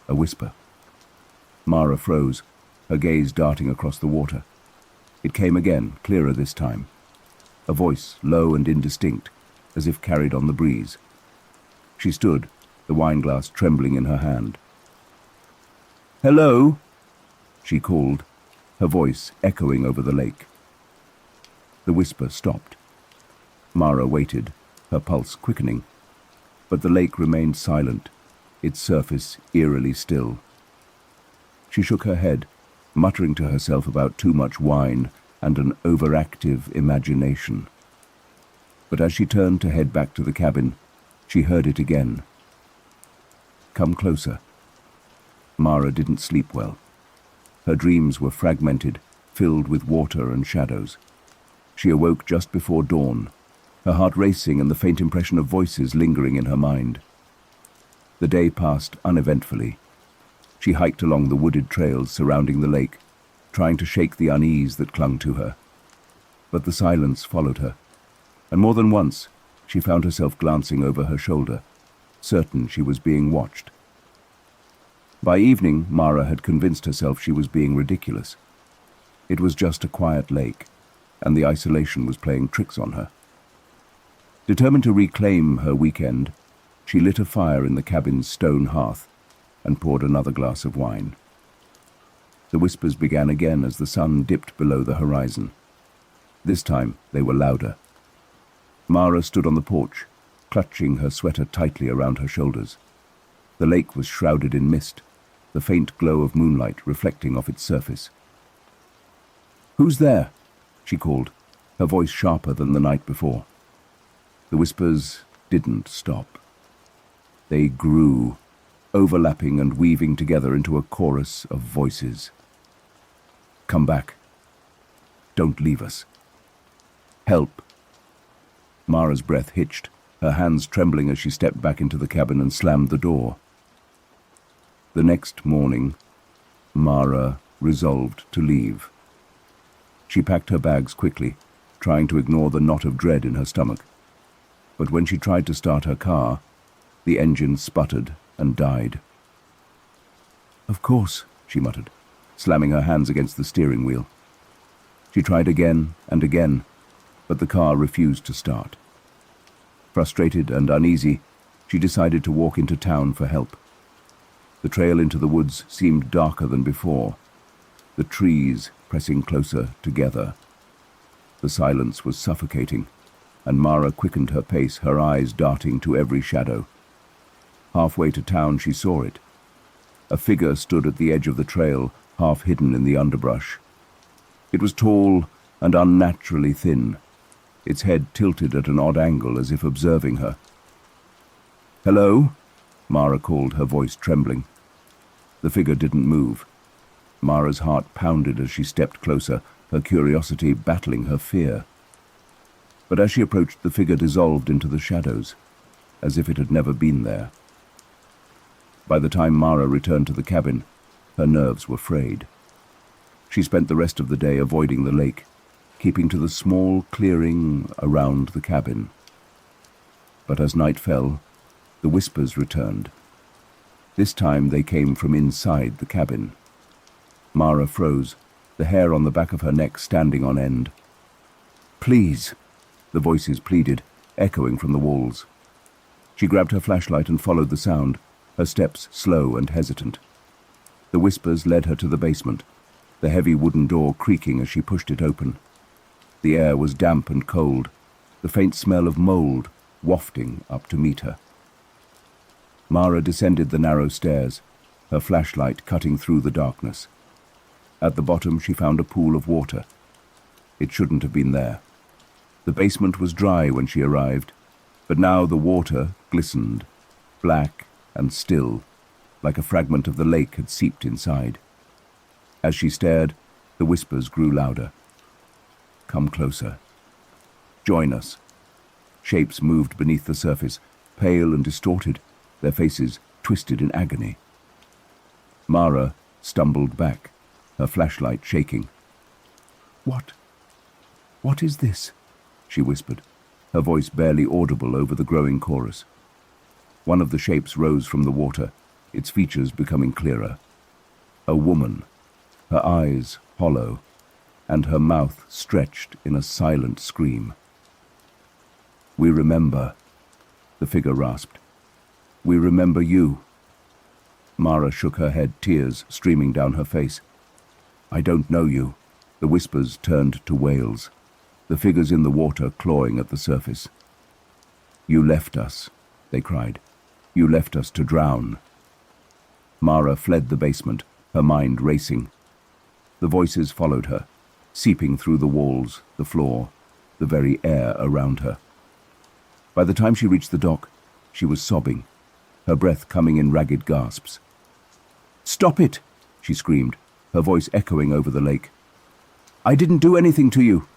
A whisper. Mara froze, her gaze darting across the water. It came again, clearer this time. A voice, low and indistinct, as if carried on the breeze. She stood, the wineglass trembling in her hand. "Hello?" she called, her voice echoing over the lake. The whisper stopped. Mara waited, her pulse quickening, but the lake remained silent, its surface eerily still. She shook her head, muttering to herself about too much wine and an overactive imagination. But as she turned to head back to the cabin, she heard it again. "Come closer." Mara didn't sleep well. Her dreams were fragmented, filled with water and shadows. She awoke just before dawn, her heart racing and the faint impression of voices lingering in her mind. The day passed uneventfully. She hiked along the wooded trails surrounding the lake, trying to shake the unease that clung to her. But the silence followed her, and more than once she found herself glancing over her shoulder, certain she was being watched. By evening, Mara had convinced herself she was being ridiculous. It was just a quiet lake, and the isolation was playing tricks on her. Determined to reclaim her weekend, she lit a fire in the cabin's stone hearth and poured another glass of wine. The whispers began again as the sun dipped below the horizon. This time they were louder. Mara stood on the porch, clutching her sweater tightly around her shoulders. The lake was shrouded in mist, the faint glow of moonlight reflecting off its surface. "Who's there?" she called, her voice sharper than the night before. The whispers didn't stop. They grew, overlapping and weaving together into a chorus of voices. "Come back. Don't leave us. Help." Mara's breath hitched, her hands trembling as she stepped back into the cabin and slammed the door. The next morning, Mara resolved to leave. She packed her bags quickly, trying to ignore the knot of dread in her stomach. But when she tried to start her car, the engine sputtered and died. "Of course," she muttered, slamming her hands against the steering wheel. She tried again and again, but the car refused to start. Frustrated and uneasy, she decided to walk into town for help. The trail into the woods seemed darker than before, the trees pressing closer together. The silence was suffocating, and Mara quickened her pace, her eyes darting to every shadow. Halfway to town she saw it. A figure stood at the edge of the trail, half hidden in the underbrush. It was tall and unnaturally thin, its head tilted at an odd angle as if observing her. "Hello?" Mara called, her voice trembling. The figure didn't move. Mara's heart pounded as she stepped closer, her curiosity battling her fear. But as she approached, the figure dissolved into the shadows, as if it had never been there. By the time Mara returned to the cabin, her nerves were frayed. She spent the rest of the day avoiding the lake, keeping to the small clearing around the cabin. But as night fell, the whispers returned. This time they came from inside the cabin. Mara froze, the hair on the back of her neck standing on end. "Please," the voices pleaded, echoing from the walls. She grabbed her flashlight and followed the sound, her steps slow and hesitant. The whispers led her to the basement, the heavy wooden door creaking as she pushed it open. The air was damp and cold, the faint smell of mold wafting up to meet her. Mara descended the narrow stairs, her flashlight cutting through the darkness. At the bottom she found a pool of water. It shouldn't have been there. The basement was dry when she arrived, but now the water glistened, black and still, like a fragment of the lake had seeped inside. As she stared, the whispers grew louder. "Come closer. Join us." Shapes moved beneath the surface, pale and distorted, their faces twisted in agony. Mara stumbled back, her flashlight shaking. What is this?" she whispered, her voice barely audible over the growing chorus. One of the shapes rose from the water, its features becoming clearer. A woman, her eyes hollow, and her mouth stretched in a silent scream. "We remember," the figure rasped. "We remember you." Mara shook her head, tears streaming down her face. "I don't know you." The whispers turned to wails, the figures in the water clawing at the surface. "You left us," they cried. "You left us to drown." Mara fled the basement, her mind racing. The voices followed her, seeping through the walls, the floor, the very air around her. By the time she reached the dock, she was sobbing, her breath coming in ragged gasps. "Stop it!" she screamed, her voice echoing over the lake. "I didn't do anything to you!"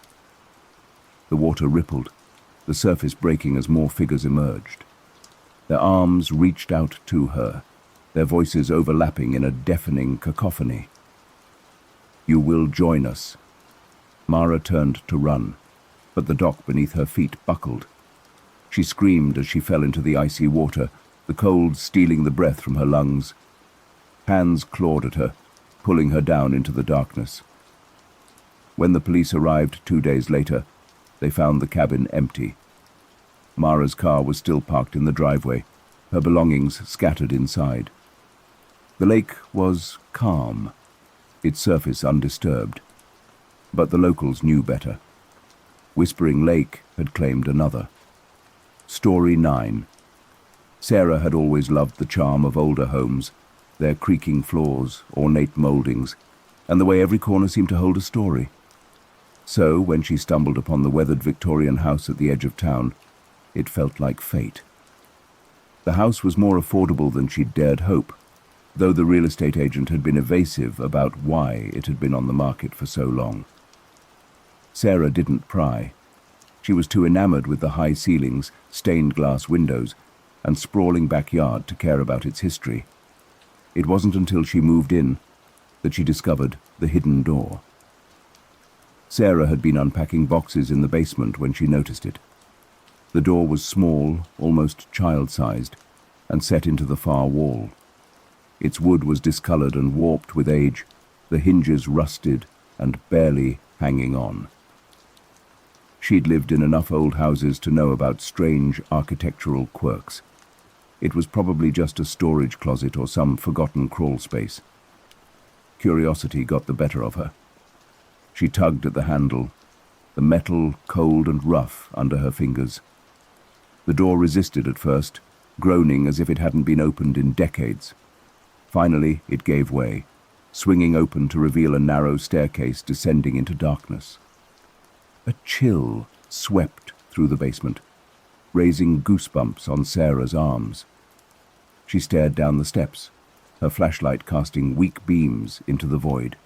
The water rippled, the surface breaking as more figures emerged. Their arms reached out to her, their voices overlapping in a deafening cacophony. "You will join us." Mara turned to run, but the dock beneath her feet buckled. She screamed as she fell into the icy water, the cold stealing the breath from her lungs. Hands clawed at her, pulling her down into the darkness. When the police arrived 2 days later, they found the cabin empty. Mara's car was still parked in the driveway, her belongings scattered inside. The lake was calm, its surface undisturbed. But the locals knew better. Whispering Lake had claimed another. Story 9. Sarah had always loved the charm of older homes, their creaking floors, ornate moldings, and the way every corner seemed to hold a story. So, when she stumbled upon the weathered Victorian house at the edge of town, it felt like fate. The house was more affordable than she'd dared hope, though the real estate agent had been evasive about why it had been on the market for so long. Sarah didn't pry. She was too enamored with the high ceilings, stained glass windows, and sprawling backyard to care about its history. It wasn't until she moved in that she discovered the hidden door. Sarah had been unpacking boxes in the basement when she noticed it. The door was small, almost child-sized, and set into the far wall. Its wood was discolored and warped with age, the hinges rusted and barely hanging on. She'd lived in enough old houses to know about strange architectural quirks. It was probably just a storage closet or some forgotten crawl space. Curiosity got the better of her. She tugged at the handle, the metal cold and rough under her fingers. The door resisted at first, groaning as if it hadn't been opened in decades. Finally, it gave way, swinging open to reveal a narrow staircase descending into darkness. A chill swept through the basement, raising goosebumps on Sarah's arms. She stared down the steps, her flashlight casting weak beams into the void.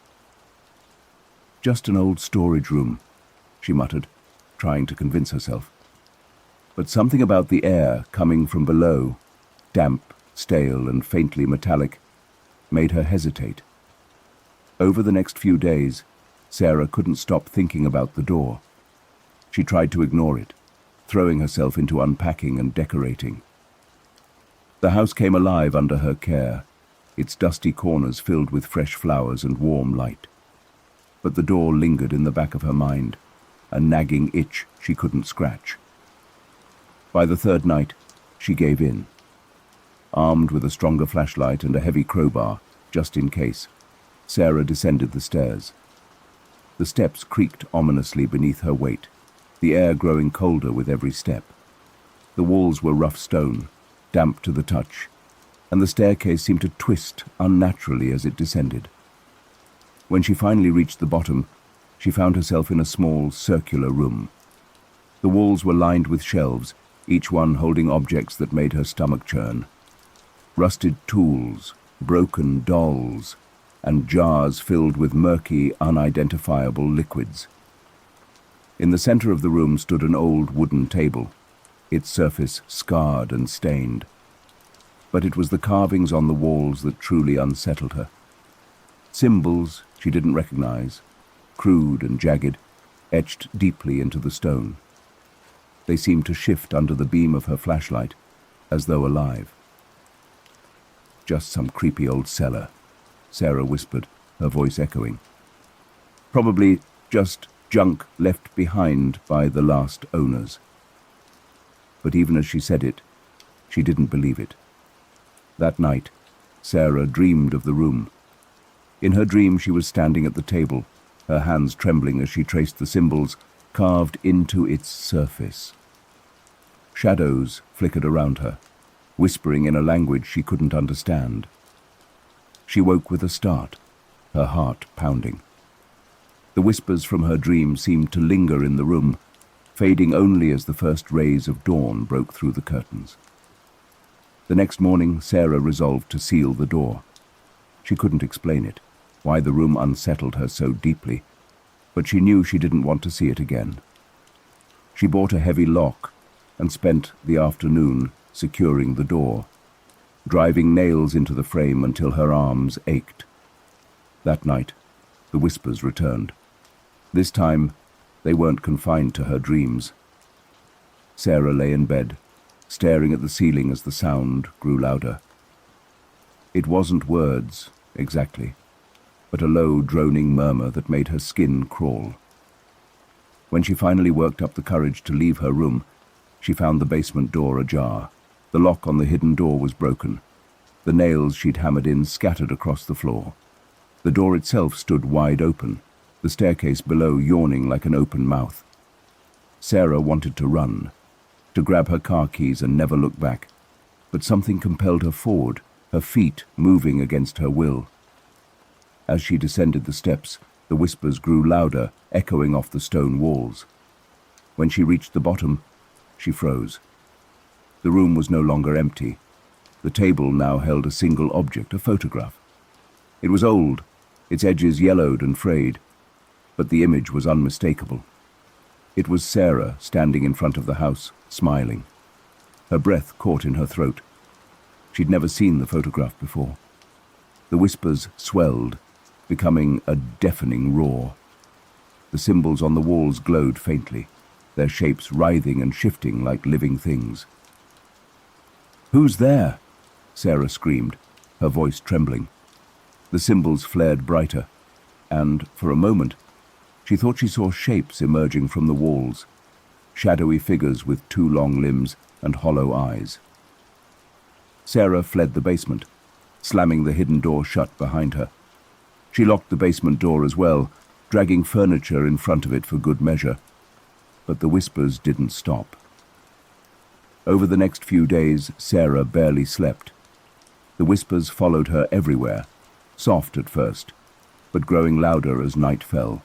"Just an old storage room," she muttered, trying to convince herself. But something about the air coming from below, damp, stale, and faintly metallic, made her hesitate. Over the next few days, Sarah couldn't stop thinking about the door. She tried to ignore it, throwing herself into unpacking and decorating. The house came alive under her care, its dusty corners filled with fresh flowers and warm light. But the door lingered in the back of her mind, a nagging itch she couldn't scratch. By the third night, she gave in. Armed with a stronger flashlight and a heavy crowbar, just in case, Sarah descended the stairs. The steps creaked ominously beneath her weight, the air growing colder with every step. The walls were rough stone, damp to the touch, and the staircase seemed to twist unnaturally as it descended. When she finally reached the bottom, she found herself in a small, circular room. The walls were lined with shelves, each one holding objects that made her stomach churn. Rusted tools, broken dolls, and jars filled with murky, unidentifiable liquids. In the center of the room stood an old wooden table, its surface scarred and stained. But it was the carvings on the walls that truly unsettled her. Symbols she didn't recognize, crude and jagged, etched deeply into the stone. They seemed to shift under the beam of her flashlight, as though alive. "Just some creepy old cellar," Sarah whispered, her voice echoing. "Probably just junk left behind by the last owners." But even as she said it, she didn't believe it. That night, Sarah dreamed of the room. In her dream, she was standing at the table, her hands trembling as she traced the symbols carved into its surface. Shadows flickered around her, whispering in a language she couldn't understand. She woke with a start, her heart pounding. The whispers from her dream seemed to linger in the room, fading only as the first rays of dawn broke through the curtains. The next morning, Sarah resolved to seal the door. She couldn't explain it, why the room unsettled her so deeply, but she knew she didn't want to see it again. She bought a heavy lock and spent the afternoon securing the door, driving nails into the frame until her arms ached. That night, the whispers returned. This time, they weren't confined to her dreams. Sarah lay in bed, staring at the ceiling as the sound grew louder. It wasn't words, exactly, but a low, droning murmur that made her skin crawl. When she finally worked up the courage to leave her room, she found the basement door ajar. The lock on the hidden door was broken. The nails she'd hammered in scattered across the floor. The door itself stood wide open, the staircase below yawning like an open mouth. Sarah wanted to run, to grab her car keys and never look back, but something compelled her forward, her feet moving against her will. As she descended the steps, the whispers grew louder, echoing off the stone walls. When she reached the bottom, she froze. The room was no longer empty. The table now held a single object, a photograph. It was old, its edges yellowed and frayed, but the image was unmistakable. It was Sarah standing in front of the house, smiling. Her breath caught in her throat. She'd never seen the photograph before. The whispers swelled, becoming a deafening roar. The symbols on the walls glowed faintly, their shapes writhing and shifting like living things. "Who's there?" Sarah screamed, her voice trembling. The symbols flared brighter, and, for a moment, she thought she saw shapes emerging from the walls, shadowy figures with two long limbs and hollow eyes. Sarah fled the basement, slamming the hidden door shut behind her. She locked the basement door as well, dragging furniture in front of it for good measure. But the whispers didn't stop. Over the next few days, Sarah barely slept. The whispers followed her everywhere, soft at first, but growing louder as night fell.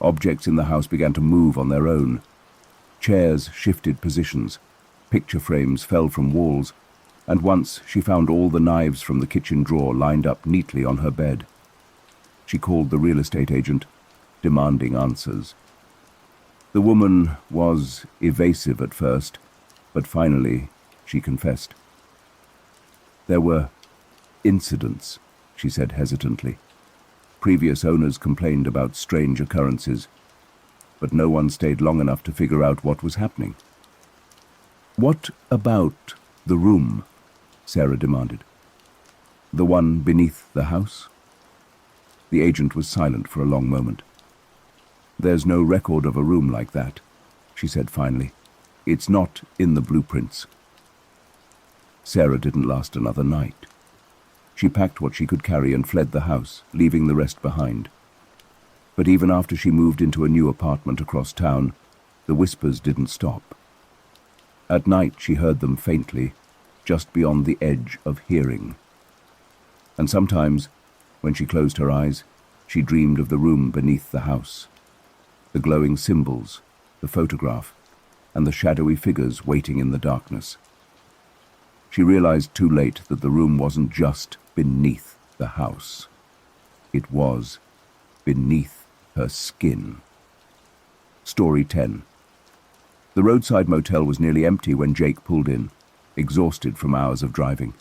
Objects in the house began to move on their own. Chairs shifted positions, picture frames fell from walls, and once she found all the knives from the kitchen drawer lined up neatly on her bed. She called the real estate agent, demanding answers. The woman was evasive at first, but finally she confessed. There were incidents, she said hesitantly. Previous owners complained about strange occurrences, but no one stayed long enough to figure out what was happening. "What about the room?" Sarah demanded. "The one beneath the house?" The agent was silent for a long moment. "There's no record of a room like that," she said finally. "It's not in the blueprints." Sarah didn't last another night. She packed what she could carry and fled the house, leaving the rest behind. But even after she moved into a new apartment across town, the whispers didn't stop. At night she heard them faintly, just beyond the edge of hearing. And sometimes, when she closed her eyes, she dreamed of the room beneath the house. The glowing symbols, the photograph, and the shadowy figures waiting in the darkness. She realized too late that the room wasn't just beneath the house. It was beneath her skin. Story 10. The roadside motel was nearly empty when Jake pulled in, exhausted from hours of driving.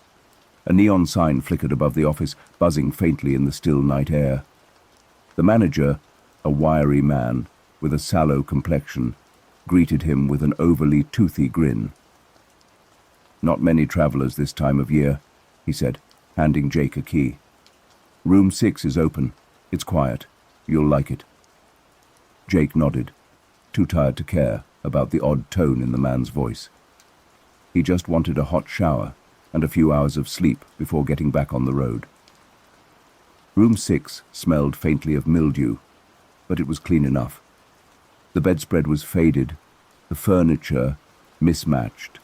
A neon sign flickered above the office, buzzing faintly in the still night air. The manager, a wiry man with a sallow complexion, greeted him with an overly toothy grin. "Not many travelers this time of year," he said, handing Jake a key. "Room 6 is open. It's quiet. You'll like it." Jake nodded, too tired to care about the odd tone in the man's voice. He just wanted a hot shower and a few hours of sleep before getting back on the road. Room 6 smelled faintly of mildew, but it was clean enough. The bedspread was faded, the furniture mismatched,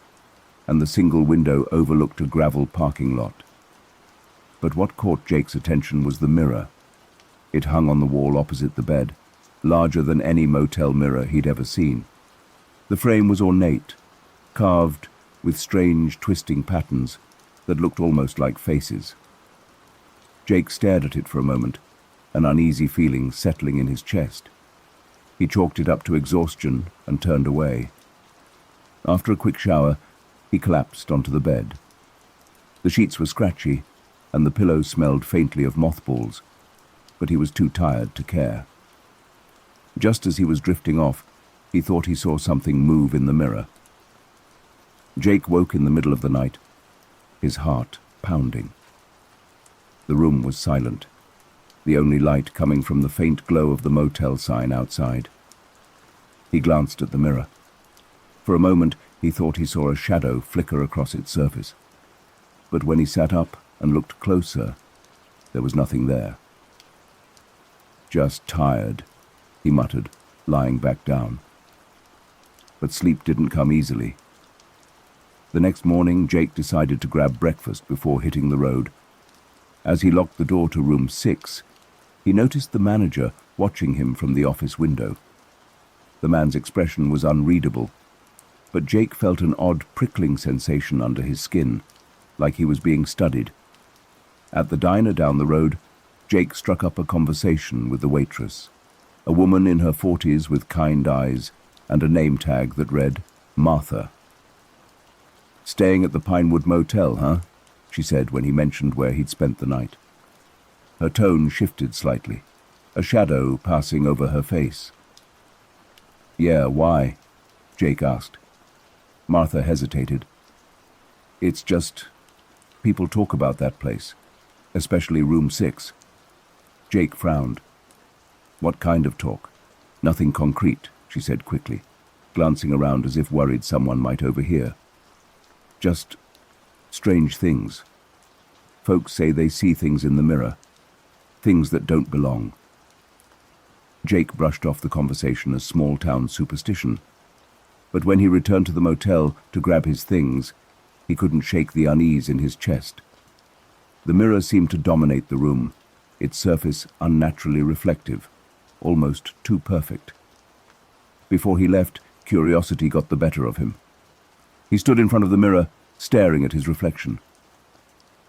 and the single window overlooked a gravel parking lot. But what caught Jake's attention was the mirror. It hung on the wall opposite the bed, larger than any motel mirror he'd ever seen. The frame was ornate, carved with strange twisting patterns that looked almost like faces. Jake stared at it for a moment, an uneasy feeling settling in his chest. He chalked it up to exhaustion and turned away. After a quick shower, he collapsed onto the bed. The sheets were scratchy, and the pillow smelled faintly of mothballs, but he was too tired to care. Just as he was drifting off, he thought he saw something move in the mirror. Jake woke in the middle of the night, his heart pounding. The room was silent, the only light coming from the faint glow of the motel sign outside. He glanced at the mirror. For a moment, he thought he saw a shadow flicker across its surface. But when he sat up and looked closer, there was nothing there. "Just tired," he muttered, lying back down. But sleep didn't come easily. The next morning, Jake decided to grab breakfast before hitting the road. As he locked the door to room 6, he noticed the manager watching him from the office window. The man's expression was unreadable, but Jake felt an odd prickling sensation under his skin, like he was being studied. At the diner down the road, Jake struck up a conversation with the waitress, a woman in her 40s with kind eyes and a name tag that read Martha. "Staying at the Pinewood Motel, huh?" she said when he mentioned where he'd spent the night. Her tone shifted slightly, a shadow passing over her face. "Yeah, why?" Jake asked. Martha hesitated. "It's just, people talk about that place, especially room 6. Jake frowned. "What kind of talk?" "Nothing concrete," she said quickly, glancing around as if worried someone might overhear. "Just strange things. Folks say they see things in the mirror, things that don't belong." Jake brushed off the conversation as small-town superstition, but when he returned to the motel to grab his things, he couldn't shake the unease in his chest. The mirror seemed to dominate the room, its surface unnaturally reflective, almost too perfect. Before he left, curiosity got the better of him. He stood in front of the mirror, staring at his reflection.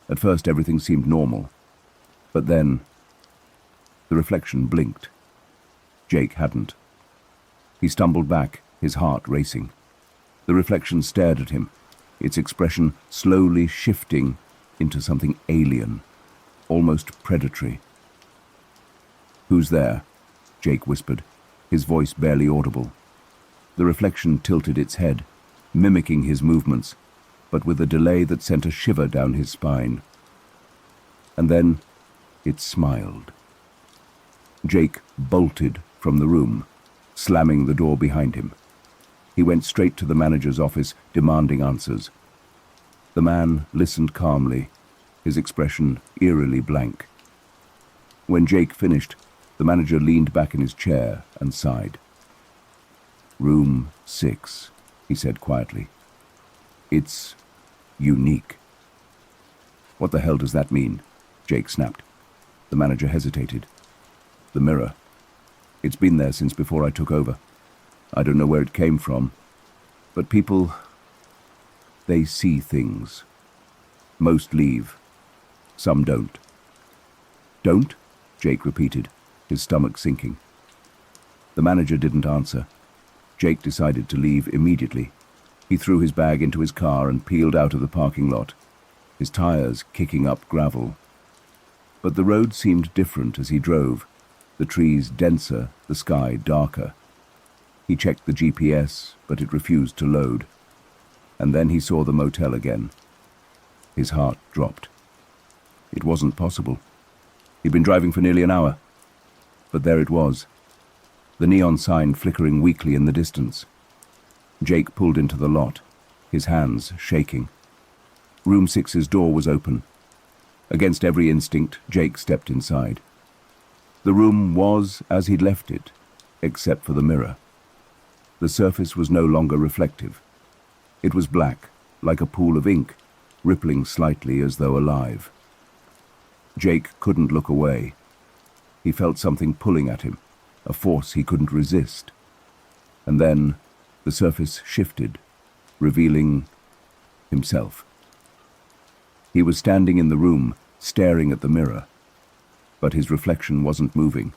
At first everything seemed normal, but then the reflection blinked. Jake hadn't. He stumbled back, his heart racing. The reflection stared at him, its expression slowly shifting into something alien, almost predatory. "Who's there?" Jake whispered, his voice barely audible. The reflection tilted its head, mimicking his movements, but with a delay that sent a shiver down his spine. And then it smiled. Jake bolted from the room, slamming the door behind him. He went straight to the manager's office, demanding answers. The man listened calmly, his expression eerily blank. When Jake finished, the manager leaned back in his chair and sighed. "Room 6, he said quietly. "It's unique." "What the hell does that mean?" Jake snapped. The manager hesitated. "The mirror. It's been there since before I took over. I don't know where it came from, but people, they see things. Most leave. Some don't." "Don't?" Jake repeated, his stomach sinking. The manager didn't answer. Jake decided to leave immediately. He threw his bag into his car and peeled out of the parking lot, his tires kicking up gravel. But the road seemed different as he drove, the trees denser, the sky darker. He checked the GPS, but it refused to load. And then he saw the motel again. His heart dropped. It wasn't possible. He'd been driving for nearly an hour. But there it was, the neon sign flickering weakly in the distance. Jake pulled into the lot, his hands shaking. Room 6's door was open. Against every instinct, Jake stepped inside. The room was as he'd left it, except for the mirror. The surface was no longer reflective. It was black, like a pool of ink, rippling slightly as though alive. Jake couldn't look away. He felt something pulling at him, a force he couldn't resist. And then the surface shifted, revealing himself. He was standing in the room, staring at the mirror, but his reflection wasn't moving.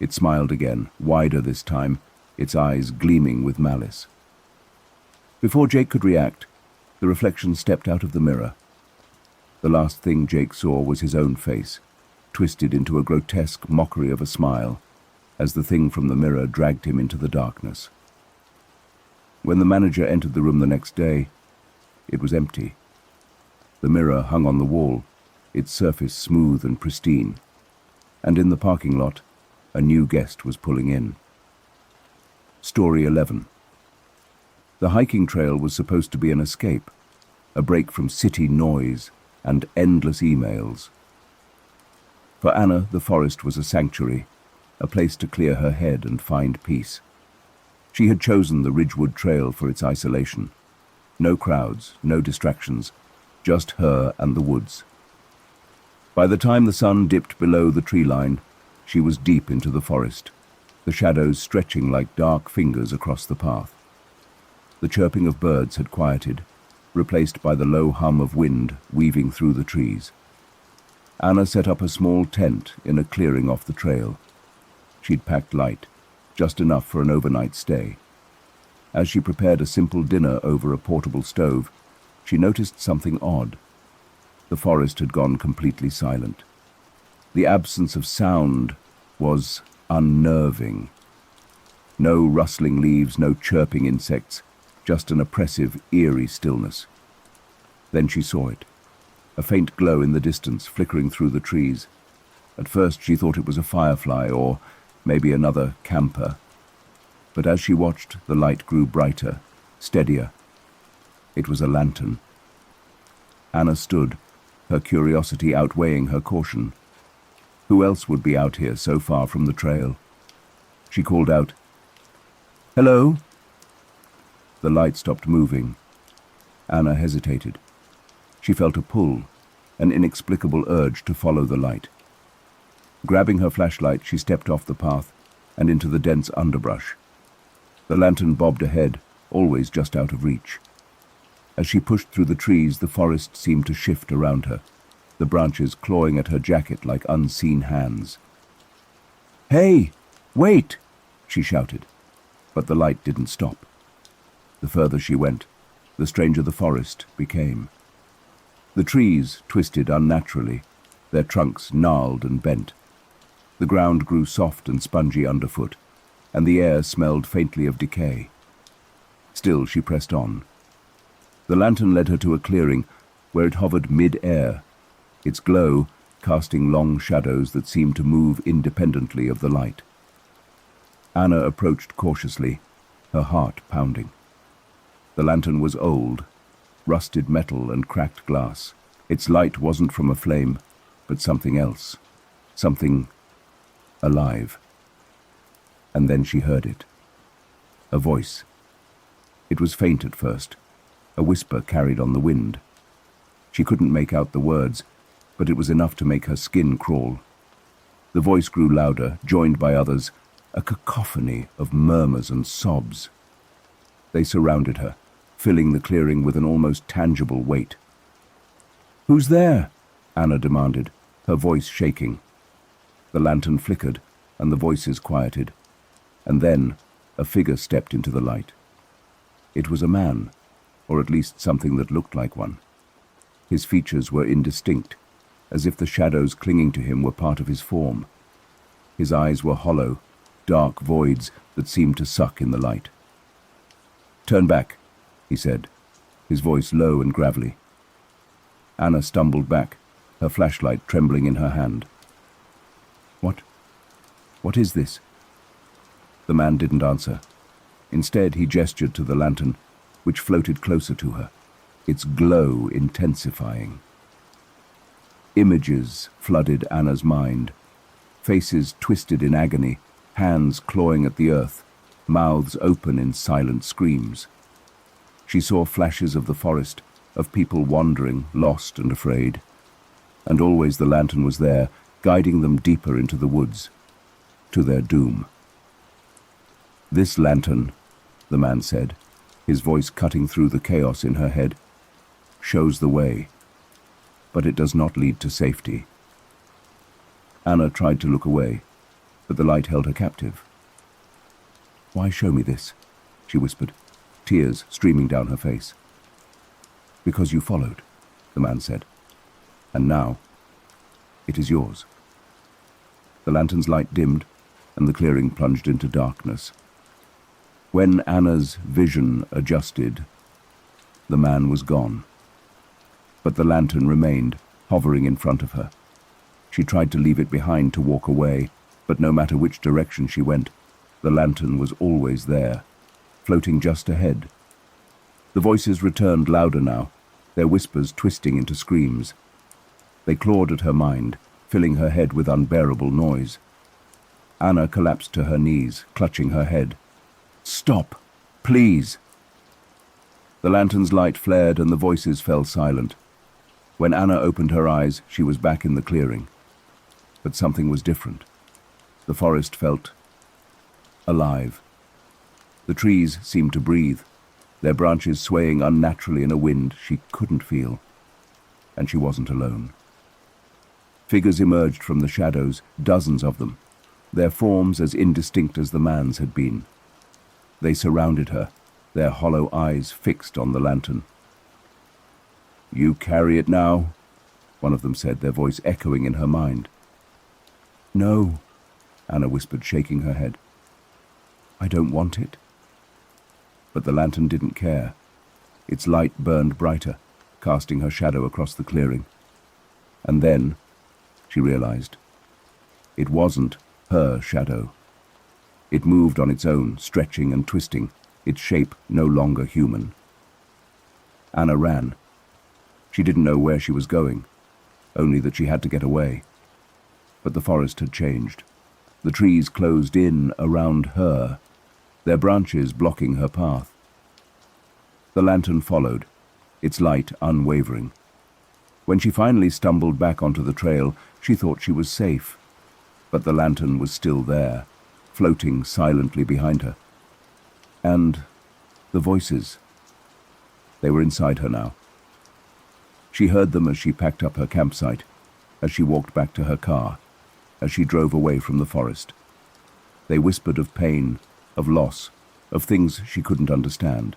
It smiled again, wider this time, its eyes gleaming with malice. Before Jake could react, the reflection stepped out of the mirror. The last thing Jake saw was his own face, twisted into a grotesque mockery of a smile, as the thing from the mirror dragged him into the darkness. When the manager entered the room the next day, it was empty. The mirror hung on the wall, its surface smooth and pristine, and in the parking lot, a new guest was pulling in. Story 11. The hiking trail was supposed to be an escape, a break from city noise and endless emails. For Anna, the forest was a sanctuary, a place to clear her head and find peace. She had chosen the Ridgewood Trail for its isolation. No crowds, no distractions, just her and the woods. By the time the sun dipped below the tree line, she was deep into the forest, the shadows stretching like dark fingers across the path. The chirping of birds had quieted, replaced by the low hum of wind weaving through the trees. Anna set up a small tent in a clearing off the trail. She'd packed light, just enough for an overnight stay. As she prepared a simple dinner over a portable stove, she noticed something odd. The forest had gone completely silent. The absence of sound was unnerving. No rustling leaves, no chirping insects, just an oppressive, eerie stillness. Then she saw it, a faint glow in the distance flickering through the trees. At first she thought it was a firefly or maybe another camper. But as she watched, the light grew brighter, steadier. It was a lantern. Anna stood, her curiosity outweighing her caution. Who else would be out here so far from the trail? She called out, "Hello?" The light stopped moving. Anna hesitated. She felt a pull, an inexplicable urge to follow the light. Grabbing her flashlight, she stepped off the path and into the dense underbrush. The lantern bobbed ahead, always just out of reach. As she pushed through the trees, the forest seemed to shift around her, the branches clawing at her jacket like unseen hands. "Hey, wait!" she shouted, but the light didn't stop. The further she went, the stranger the forest became. The trees twisted unnaturally, their trunks gnarled and bent. The ground grew soft and spongy underfoot, and the air smelled faintly of decay. Still she pressed on. The lantern led her to a clearing where it hovered mid-air, its glow casting long shadows that seemed to move independently of the light. Anna approached cautiously, her heart pounding. The lantern was old, rusted metal and cracked glass. Its light wasn't from a flame, but something else, something alive. And then she heard it. A voice. It was faint at first, a whisper carried on the wind. She couldn't make out the words, but it was enough to make her skin crawl. The voice grew louder, joined by others, a cacophony of murmurs and sobs. They surrounded her, filling the clearing with an almost tangible weight. "Who's there?" Anna demanded, her voice shaking. The lantern flickered, and the voices quieted. And then a figure stepped into the light. It was a man, or at least something that looked like one. His features were indistinct, as if the shadows clinging to him were part of his form. His eyes were hollow, dark voids that seemed to suck in the light. "Turn back," he said, his voice low and gravelly. Anna stumbled back, her flashlight trembling in her hand. What is this?" The man didn't answer. Instead, he gestured to the lantern, which floated closer to her, its glow intensifying. Images flooded Anna's mind, faces twisted in agony, hands clawing at the earth, mouths open in silent screams. She saw flashes of the forest, of people wandering, lost and afraid. And always the lantern was there, guiding them deeper into the woods, to their doom. "This lantern," the man said, his voice cutting through the chaos in her head, "shows the way, but it does not lead to safety." Anna tried to look away, but the light held her captive. "Why show me this?" she whispered, tears streaming down her face. "Because you followed," the man said, "and now it is yours." The lantern's light dimmed, and the clearing plunged into darkness. When Anna's vision adjusted, the man was gone. But the lantern remained, hovering in front of her. She tried to leave it behind to walk away, but no matter which direction she went, the lantern was always there, floating just ahead. The voices returned louder now, their whispers twisting into screams. They clawed at her mind, filling her head with unbearable noise. Anna collapsed to her knees, clutching her head. "Stop! Please!" The lantern's light flared and the voices fell silent. When Anna opened her eyes, she was back in the clearing. But something was different. The forest felt alive. The trees seemed to breathe, their branches swaying unnaturally in a wind she couldn't feel. And she wasn't alone. Figures emerged from the shadows, dozens of them, their forms as indistinct as the man's had been. They surrounded her, their hollow eyes fixed on the lantern. "You carry it now?" one of them said, their voice echoing in her mind. "No," Anna whispered, shaking her head. "I don't want it." But the lantern didn't care. Its light burned brighter, casting her shadow across the clearing. And then, she realized, it wasn't her shadow. It moved on its own, stretching and twisting, its shape no longer human. Anna ran. She didn't know where she was going, only that she had to get away. But the forest had changed. The trees closed in around her, their branches blocking her path. The lantern followed, its light unwavering. When she finally stumbled back onto the trail, she thought she was safe. But the lantern was still there, floating silently behind her. And the voices. They were inside her now. She heard them as she packed up her campsite, as she walked back to her car, as she drove away from the forest. They whispered of pain, of loss, of things she couldn't understand.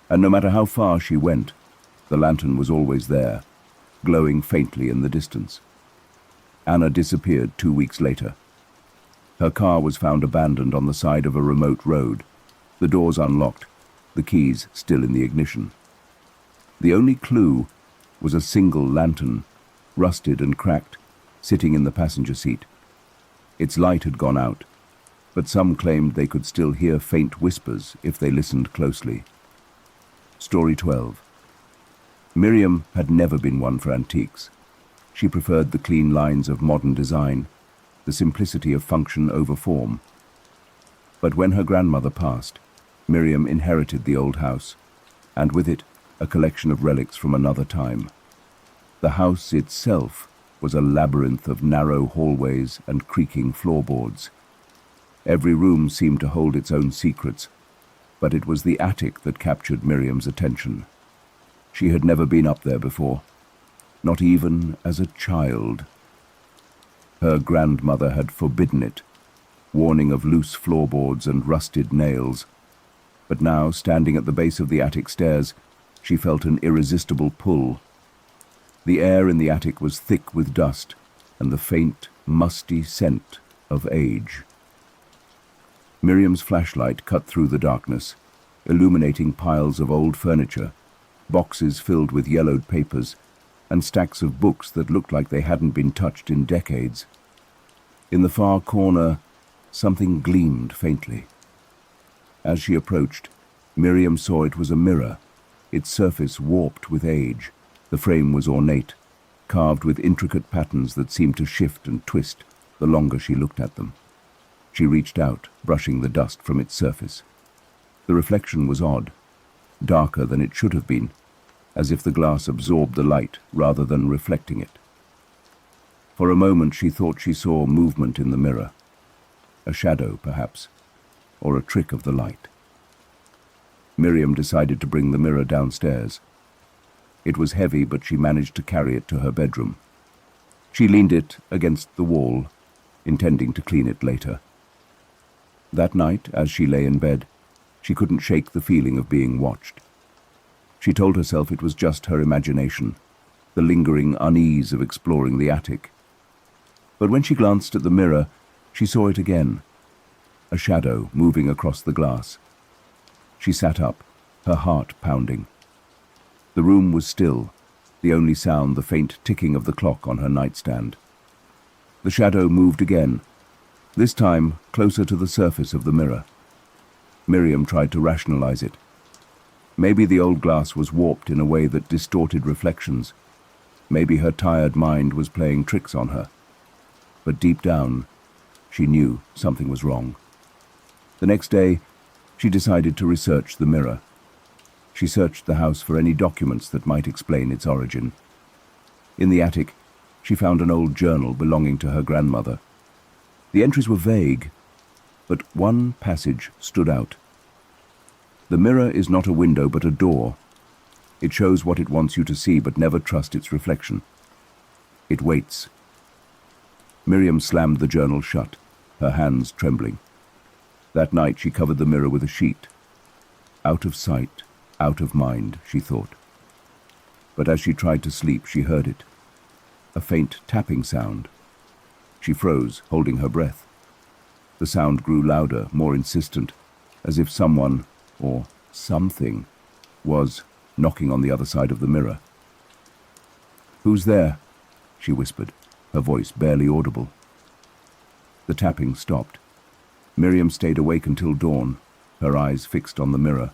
And no matter how far she went, the lantern was always there, glowing faintly in the distance. Anna disappeared 2 weeks later. Her car was found abandoned on the side of a remote road, the doors unlocked, the keys still in the ignition. The only clue was a single lantern, rusted and cracked, sitting in the passenger seat. Its light had gone out, but some claimed they could still hear faint whispers if they listened closely. Story 12. Miriam had never been one for antiques. She preferred the clean lines of modern design, the simplicity of function over form. But when her grandmother passed, Miriam inherited the old house, and with it a collection of relics from another time. The house itself was a labyrinth of narrow hallways and creaking floorboards. Every room seemed to hold its own secrets, but it was the attic that captured Miriam's attention. She had never been up there before, not even as a child. Her grandmother had forbidden it, warning of loose floorboards and rusted nails. But now, standing at the base of the attic stairs, she felt an irresistible pull. The air in the attic was thick with dust and the faint, musty scent of age. Miriam's flashlight cut through the darkness, illuminating piles of old furniture, boxes filled with yellowed papers, and stacks of books that looked like they hadn't been touched in decades. In the far corner, something gleamed faintly. As she approached, Miriam saw it was a mirror, its surface warped with age. The frame was ornate, carved with intricate patterns that seemed to shift and twist the longer she looked at them. She reached out, brushing the dust from its surface. The reflection was odd, darker than it should have been, as if the glass absorbed the light rather than reflecting it. For a moment she thought she saw movement in the mirror, a shadow perhaps, or a trick of the light. Miriam decided to bring the mirror downstairs. It was heavy, but she managed to carry it to her bedroom. She leaned it against the wall, intending to clean it later. That night, as she lay in bed, she couldn't shake the feeling of being watched. She told herself it was just her imagination, the lingering unease of exploring the attic. But when she glanced at the mirror, she saw it again, a shadow moving across the glass. She sat up, her heart pounding. The room was still, the only sound the faint ticking of the clock on her nightstand. The shadow moved again, this time closer to the surface of the mirror. Miriam tried to rationalize it. Maybe the old glass was warped in a way that distorted reflections. Maybe her tired mind was playing tricks on her. But deep down, she knew something was wrong. The next day, she decided to research the mirror. She searched the house for any documents that might explain its origin. In the attic, she found an old journal belonging to her grandmother. The entries were vague, but one passage stood out. The mirror is not a window but a door. It shows what it wants you to see, but never trust its reflection. It waits. Miriam slammed the journal shut, her hands trembling. That night she covered the mirror with a sheet. Out of sight, out of mind, she thought. But as she tried to sleep, she heard it. A faint tapping sound. She froze, holding her breath. The sound grew louder, more insistent, as if someone, or something, was knocking on the other side of the mirror. "Who's there?" she whispered, her voice barely audible. The tapping stopped. Miriam stayed awake until dawn, her eyes fixed on the mirror.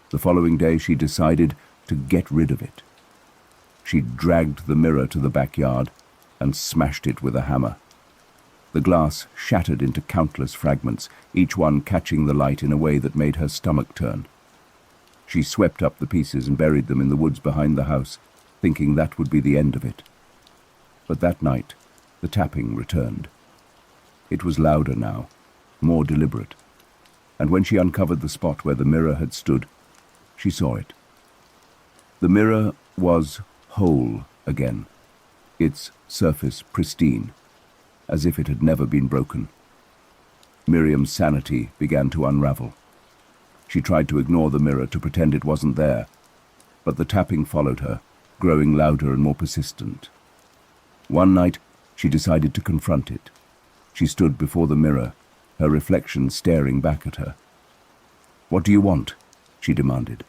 The following day she decided to get rid of it. She dragged the mirror to the backyard and smashed it with a hammer. The glass shattered into countless fragments, each one catching the light in a way that made her stomach turn. She swept up the pieces and buried them in the woods behind the house, thinking that would be the end of it. But that night, the tapping returned. It was louder now, more deliberate, and when she uncovered the spot where the mirror had stood, she saw it. The mirror was whole again, its surface pristine, as if it had never been broken. Miriam's sanity began to unravel. She tried to ignore the mirror, to pretend it wasn't there, but the tapping followed her, growing louder and more persistent. One night, she decided to confront it. She stood before the mirror, her reflection staring back at her. "What do you want?" she demanded.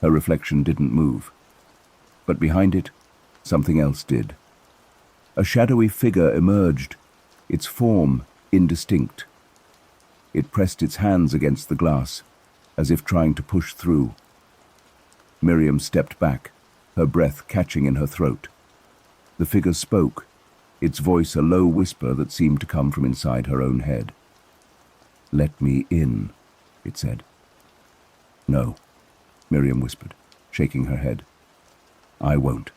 Her reflection didn't move, but behind it, something else did. A shadowy figure emerged, its form indistinct. It pressed its hands against the glass, as if trying to push through. Miriam stepped back, her breath catching in her throat. The figure spoke, its voice a low whisper that seemed to come from inside her own head. "Let me in," it said. "No," Miriam whispered, shaking her head. "I won't."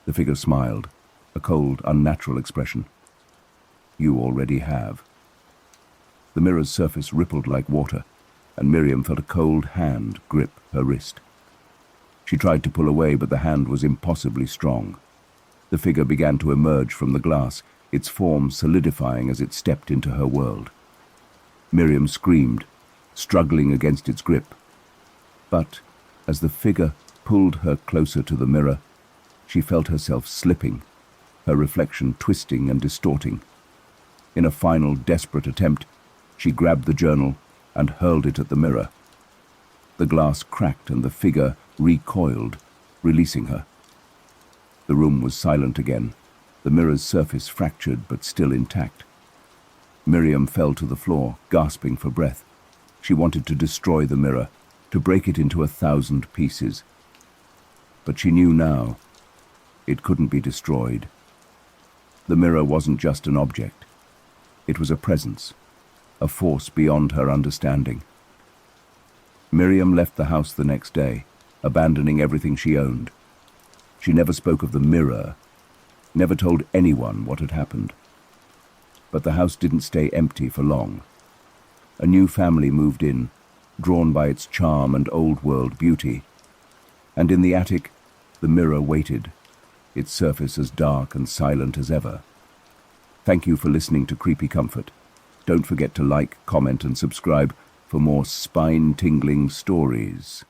The figure smiled, a cold, unnatural expression. "You already have." The mirror's surface rippled like water, and Miriam felt a cold hand grip her wrist. She tried to pull away, but the hand was impossibly strong. The figure began to emerge from the glass, its form solidifying as it stepped into her world. Miriam screamed, struggling against its grip. But as the figure pulled her closer to the mirror, she felt herself slipping, her reflection twisting and distorting. In a final desperate attempt, she grabbed the journal and hurled it at the mirror. The glass cracked and the figure recoiled, releasing her. The room was silent again, the mirror's surface fractured but still intact. Miriam fell to the floor, gasping for breath. She wanted to destroy the mirror, to break it into 1,000 pieces. But she knew now, it couldn't be destroyed. The mirror wasn't just an object. It was a presence, a force beyond her understanding. Miriam left the house the next day, abandoning everything she owned. She never spoke of the mirror, never told anyone what had happened. But the house didn't stay empty for long. A new family moved in, drawn by its charm and old-world beauty. And in the attic, the mirror waited, its surface as dark and silent as ever. Thank you for listening to Creepy Comfort. Don't forget to like, comment, and subscribe for more spine-tingling stories.